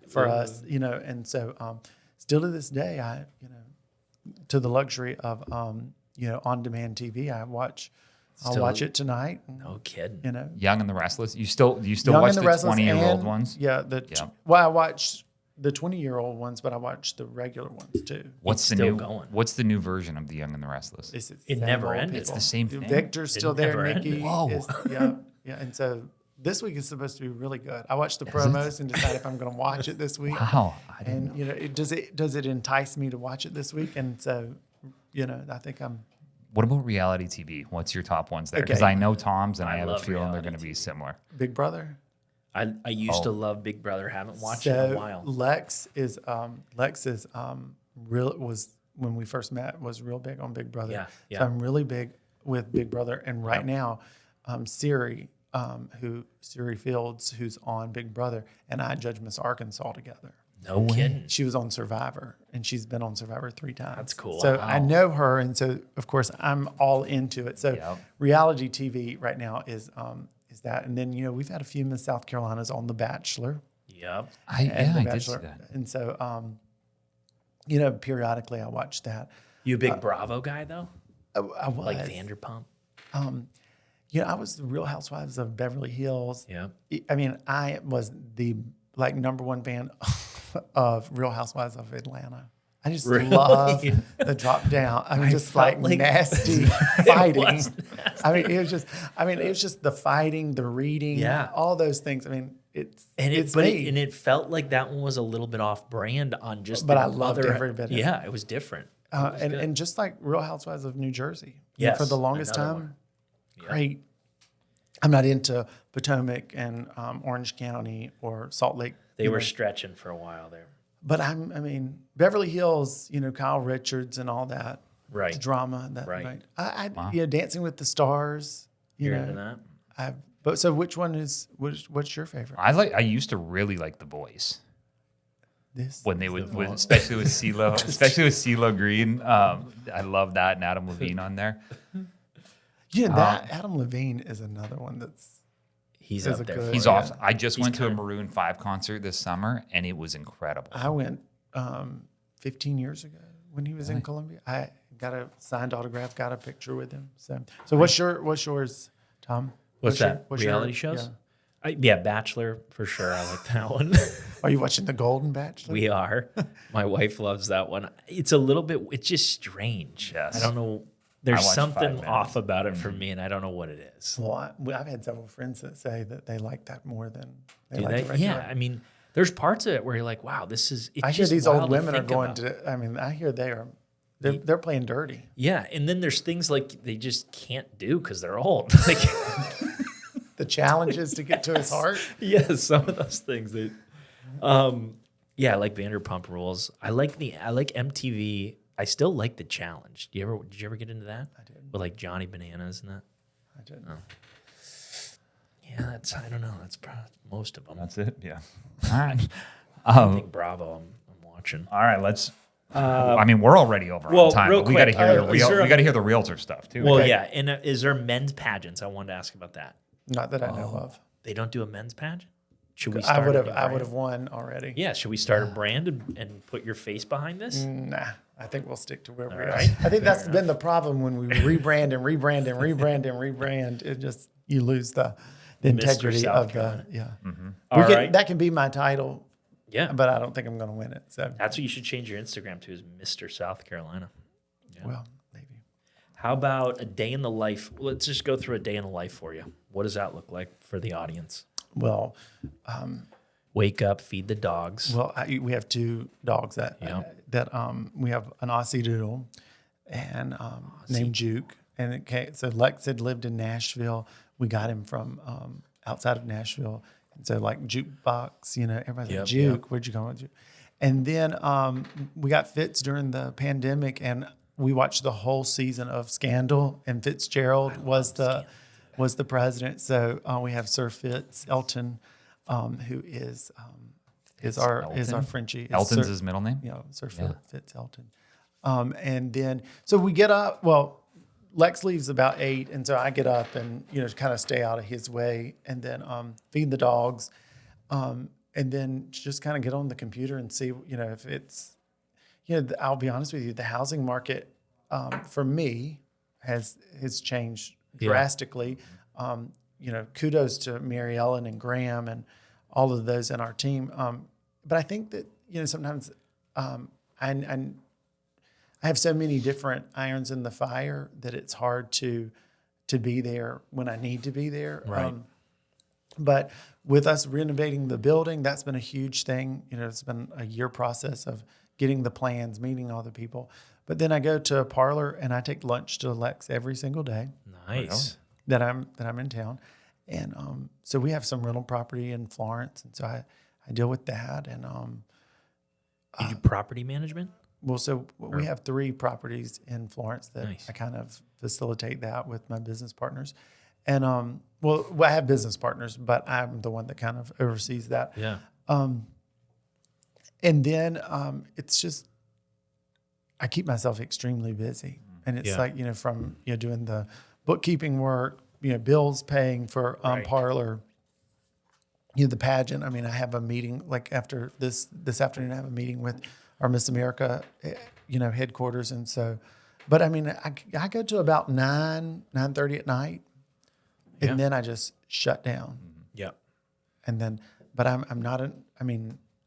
Speaker 2: for us. And so, still to this day, to the luxury of on-demand TV, I'll watch it tonight.
Speaker 3: No kidding.
Speaker 1: Young and the Restless. You still
Speaker 2: Young
Speaker 1: watch
Speaker 2: and
Speaker 1: the
Speaker 2: Restless
Speaker 1: 20-year-old
Speaker 2: and-
Speaker 1: ones?
Speaker 2: Yeah, I watched the 20-year-old ones, but I watched the regular ones too.
Speaker 1: What's the
Speaker 3: still
Speaker 1: new?
Speaker 3: going.
Speaker 1: What's the new version of the Young and the Restless?
Speaker 2: It's the
Speaker 3: It
Speaker 2: same
Speaker 3: never
Speaker 2: old
Speaker 3: ended.
Speaker 2: people.
Speaker 3: It's
Speaker 1: the same thing?
Speaker 2: Victor's still
Speaker 3: It
Speaker 2: there.
Speaker 3: never
Speaker 2: Nikki
Speaker 3: ended.
Speaker 1: Whoa.
Speaker 2: is, yeah. And so this week is supposed to be really good. I watched the promos and decide if I'm going to watch it this week.
Speaker 1: Wow, I didn't
Speaker 2: And does it entice me to watch it this week? And so, I think I'm.
Speaker 1: What about reality TV? What's your top ones there? Because
Speaker 2: Okay.
Speaker 1: I know Tom's, and I have a
Speaker 3: love
Speaker 1: feeling they're
Speaker 3: reality
Speaker 1: going to be similar.
Speaker 2: Big Brother.
Speaker 3: I used to love Big Brother. Haven't watched it in a
Speaker 2: So
Speaker 3: while.
Speaker 2: Lex is real was when we first met was real big on Big Brother.
Speaker 3: Yeah, yeah.
Speaker 2: So I'm really big with Big Brother, and right now, Siri who Siri Fields, who's on Big Brother, and I judged Miss Arkansas together.
Speaker 3: No kidding.
Speaker 2: She was on Survivor, and she's been on Survivor 3 times.
Speaker 3: That's cool.
Speaker 2: So
Speaker 3: Wow.
Speaker 2: I know her, and so of course I'm all into it. So
Speaker 1: Yep.
Speaker 2: reality TV right now is that, and then we've had a few Miss South Carolinas on The Bachelor.
Speaker 3: Yep.
Speaker 2: And The
Speaker 1: I did see
Speaker 2: Bachelor.
Speaker 1: that.
Speaker 2: And so periodically I watch that.
Speaker 3: You a big Bravo guy though?
Speaker 2: I was
Speaker 3: Like Vanderpump?
Speaker 2: I was the Real Housewives of Beverly Hills.
Speaker 3: Yeah.
Speaker 2: I mean, I was the number one fan of Real Housewives of Atlanta. I just
Speaker 3: Really?
Speaker 2: love the drop down. I mean, just
Speaker 3: felt
Speaker 2: like
Speaker 3: like
Speaker 2: nasty fighting.
Speaker 3: was
Speaker 2: I mean, it was just the fighting, the reading,
Speaker 3: Yeah.
Speaker 2: all those things. I mean, it's
Speaker 3: And
Speaker 2: me.
Speaker 3: it felt like that one was a little bit off brand on just
Speaker 2: But
Speaker 3: the
Speaker 2: I loved
Speaker 3: other,
Speaker 2: every bit of it.
Speaker 3: Yeah, it was different. It was good.
Speaker 2: and just like Real Housewives of New Jersey.
Speaker 3: Yes,
Speaker 2: For the longest
Speaker 3: another
Speaker 2: time,
Speaker 3: one. Yeah.
Speaker 2: great. I'm not into Potomac and Orange County or Salt Lake.
Speaker 3: They were stretching for a while there.
Speaker 2: But I mean, Beverly Hills, Kyle Richards and all that.
Speaker 3: Right.
Speaker 2: The drama. That,
Speaker 3: Right.
Speaker 2: Dancing with the Stars.
Speaker 3: You're into that?
Speaker 2: But so which one what's your favorite?
Speaker 1: I used to really like The Boys
Speaker 2: This
Speaker 1: when they
Speaker 2: is
Speaker 1: would,
Speaker 2: the one.
Speaker 1: especially with CeeLo Green. I love that, and Adam Levine on there.
Speaker 2: That Adam Levine is another one that's
Speaker 3: He's
Speaker 2: Is
Speaker 3: up
Speaker 2: a
Speaker 3: there.
Speaker 2: good-
Speaker 3: for
Speaker 1: He's
Speaker 3: you.
Speaker 1: awesome. I just went to a
Speaker 3: kinda-
Speaker 1: Maroon 5 concert this summer, and it was incredible.
Speaker 2: I went 15 years ago when he was in Columbia. I got a signed autograph, got a picture with him. So what's yours, Tom?
Speaker 3: What's that?
Speaker 2: what's your-
Speaker 3: Reality shows?
Speaker 2: yeah.
Speaker 3: Bachelor for sure. I like that one.
Speaker 2: Are you watching The Golden Bachelor?
Speaker 3: We are. My wife loves that one. It's a little bit. It's just strange.
Speaker 1: Yes.
Speaker 3: I don't know.
Speaker 1: I
Speaker 3: There's
Speaker 1: watched 5
Speaker 3: something
Speaker 1: minutes.
Speaker 3: off about it for me, and I don't know what it is.
Speaker 2: Well, I've had several friends that say that they like that more than they
Speaker 3: Do
Speaker 2: like
Speaker 3: they?
Speaker 2: the regular.
Speaker 3: Yeah. I mean, there's parts of it where you're like, wow, this is. It's
Speaker 2: I hear
Speaker 3: just
Speaker 2: these
Speaker 3: wild
Speaker 2: old women are
Speaker 3: think
Speaker 2: going
Speaker 3: about.
Speaker 2: to. I mean, I hear they're playing dirty.
Speaker 3: Yeah, and then there's things like they just can't do because they're old. Like,
Speaker 2: The challenge is to get to his heart.
Speaker 3: yeah, some of those things. That, yeah, I like Vanderpump Rules. I like MTV. I still like the challenge. Did you ever get into that?
Speaker 2: I did.
Speaker 3: With like Johnny Bananas and that.
Speaker 2: I did.
Speaker 3: Yeah, I don't know. That's probably most of them.
Speaker 1: That's it. Yeah. All right.
Speaker 3: I think Bravo. I'm watching.
Speaker 1: All right. Let's. I mean, we're already over
Speaker 3: well,
Speaker 1: on time,
Speaker 3: real
Speaker 1: but we got to
Speaker 3: quick,
Speaker 1: hear
Speaker 3: is there a-
Speaker 1: we got to hear the realtor stuff too.
Speaker 3: Well,
Speaker 2: Okay.
Speaker 3: yeah. And is there men's pageants? I wanted to ask about that.
Speaker 2: Not that I know of.
Speaker 3: They don't do a men's pageant. Should we?
Speaker 2: I
Speaker 3: Start
Speaker 2: would
Speaker 3: a
Speaker 2: have.
Speaker 3: new
Speaker 2: I would
Speaker 3: brand?
Speaker 2: have won already.
Speaker 3: Yeah. Should we start a brand and put your face behind this?
Speaker 2: Nah, I think we'll stick to where we are.
Speaker 3: right.
Speaker 2: I think that's been the problem when we rebrand and rebrand and rebrand and rebrand. It just you lose the integrity
Speaker 3: South
Speaker 2: of
Speaker 3: Carolina.
Speaker 2: the yeah.
Speaker 3: All right.
Speaker 2: That can be my title,
Speaker 3: Yeah.
Speaker 2: but I don't think I'm going to win it. So
Speaker 3: That's what you should change your Instagram to is Mr. South Carolina.
Speaker 2: well, maybe.
Speaker 3: How about a day in the life? Let's just go through a day in the life for you. What does that look like for the audience?
Speaker 2: Well,
Speaker 3: Wake up, feed the dogs.
Speaker 2: we have 2 dogs that we have an Aussie Doodle and named Juke, and so Lex had lived in Nashville. We got him from outside of Nashville, and so like Jukebox, everybody's
Speaker 3: Yep,
Speaker 2: like Juke.
Speaker 3: yep.
Speaker 2: Where'd you go with Juke? And then we got Fitz during the pandemic, and we watched the whole season of Scandal, and Fitzgerald was the president. So we have Sir Fitz Elton, who is our Frenchie.
Speaker 1: Elton's
Speaker 2: Sir,
Speaker 1: his middle name.
Speaker 2: Sir Fitz Elton. And then so we get up. Well, Lex leaves about 8, and so I get up and kind of stay out of his way, and then feed the dogs, and then just kind of get on the computer and see if it's I'll be honest with you, the housing market for me has changed drastically. Kudos to Mary Ellen and Graham and all of those in our team. But I think that sometimes I have so many different irons in the fire that it's hard to be there when I need to be there.
Speaker 3: Right.
Speaker 2: But with us renovating the building, that's been a huge thing. It's been a year process of getting the plans, meeting all the people. But then I go to a parlor and I take lunch to Lex every single day
Speaker 3: Nice.
Speaker 2: that I'm in town. And so we have some rental property in Florence, and so I deal with that. And
Speaker 3: You do property management?
Speaker 2: we have 3 properties in Florence that
Speaker 3: Nice.
Speaker 2: I kind of facilitate that with my business partners. well, I have business partners, but I'm the one that kind of oversees that.
Speaker 3: Yeah.
Speaker 2: And then it's just, I keep myself extremely busy. And it's
Speaker 3: Yeah.
Speaker 2: like, from, doing the bookkeeping work, bills paying for
Speaker 3: Right.
Speaker 2: parlor, the pageant. I mean, I have a meeting like after this afternoon, I have a meeting with our Miss America, headquarters. And so, but I mean, I go to about 9:30 at night, and
Speaker 3: Yeah.
Speaker 2: then I just shut down.
Speaker 3: Yeah.
Speaker 2: And then, but I'm not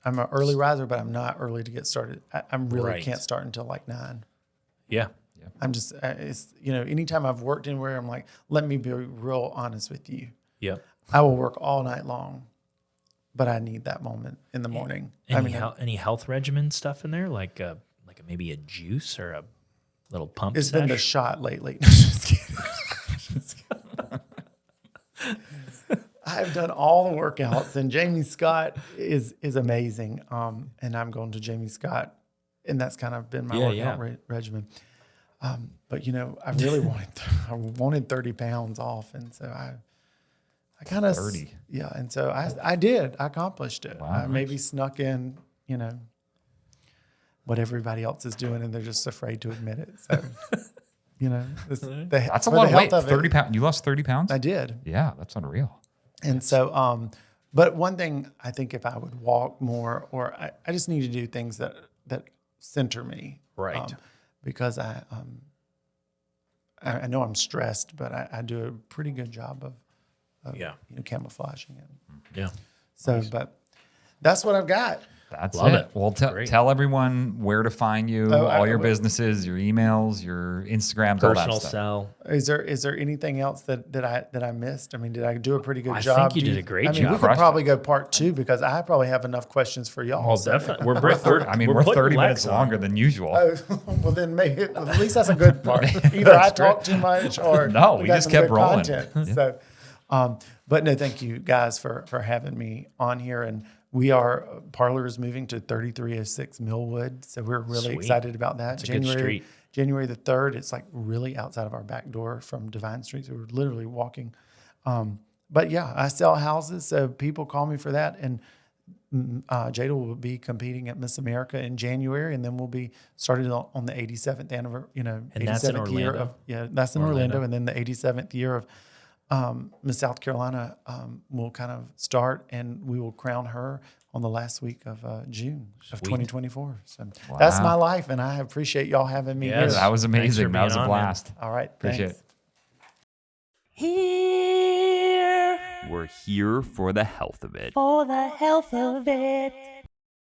Speaker 2: I'm an early riser, but I'm not early to get started. I really
Speaker 3: Right.
Speaker 2: can't start until like 9.
Speaker 3: Yeah.
Speaker 2: I'm just, it's, anytime I've worked anywhere, I'm like, let me be real honest with you.
Speaker 3: Yep.
Speaker 2: I will work all night long, but I need that moment in the morning.
Speaker 3: Any health regimen stuff in there, like maybe a juice or a little pump?
Speaker 2: It's been the
Speaker 3: sesh?
Speaker 2: shot lately. Just kidding. I've done all the workouts, and Jamie Scott is amazing. And I'm going to Jamie Scott, and that's kind of been my workout regimen. But I really wanted 30 pounds off, and so I kind of
Speaker 1: 30.
Speaker 2: Yeah, and so I did. I accomplished it.
Speaker 1: Wow,
Speaker 2: I
Speaker 1: nice.
Speaker 2: maybe snuck in, what everybody else is doing, and they're just afraid to admit it. So,
Speaker 1: That's a lot of weight. 30 pounds. You lost 30 pounds?
Speaker 2: I did.
Speaker 1: Yeah, that's unreal.
Speaker 2: And so, but one thing I think if I would walk more, or I just need to do things that center me.
Speaker 3: Right.
Speaker 2: Because I know I'm stressed, but I do a pretty good job of camouflaging it.
Speaker 3: Yeah.
Speaker 2: So, but that's what I've got.
Speaker 1: That's
Speaker 3: Love
Speaker 1: it.
Speaker 3: it.
Speaker 1: Well,
Speaker 3: Great.
Speaker 1: tell everyone where to find you, all your businesses, your emails, your Instagrams, all
Speaker 3: Personal
Speaker 1: that stuff.
Speaker 3: cell.
Speaker 2: Is there anything else that I missed? I mean, did I do a pretty good
Speaker 3: I
Speaker 2: job?
Speaker 3: think you did a great
Speaker 2: I mean,
Speaker 3: job.
Speaker 2: we could probably go part 2 because I probably have enough questions for y'all.
Speaker 3: Well,
Speaker 2: So-
Speaker 3: definitely. We're
Speaker 1: 30 minutes longer than usual.
Speaker 2: Well, then maybe at least that's a good part. Either I talk too much, or
Speaker 1: No, we
Speaker 2: got
Speaker 1: just
Speaker 2: some
Speaker 1: kept
Speaker 2: good
Speaker 1: rolling.
Speaker 2: content.
Speaker 1: Yeah.
Speaker 2: So, but no, thank you guys for having me on here. And Parlor is moving to 3306 Millwood, so we're really
Speaker 3: Sweet.
Speaker 2: excited about that.
Speaker 3: It's a good street.
Speaker 2: January the 3rd. It's like really outside of our back door from Divine Street, so we're literally walking. But yeah, I sell houses, so people call me for that. And Jada will be competing at Miss America in January, and then we'll be started on the 87th anniversary.
Speaker 3: And that's in
Speaker 2: 87th year
Speaker 3: Orlando?
Speaker 2: of that's in Orlando, and then the 87th year of Miss South Carolina will kind of start, and we will crown her on the last week of June of 2024. So that's my life, and I appreciate y'all having me
Speaker 3: Yes.
Speaker 2: here.
Speaker 1: That was
Speaker 3: Thanks
Speaker 1: amazing.
Speaker 3: for
Speaker 1: That was
Speaker 3: being
Speaker 1: a
Speaker 3: on, man.
Speaker 1: blast.
Speaker 2: All right,
Speaker 1: Appreciate
Speaker 2: thanks.
Speaker 1: it.
Speaker 5: Here
Speaker 1: We're here for the health of it.
Speaker 5: for the health of it.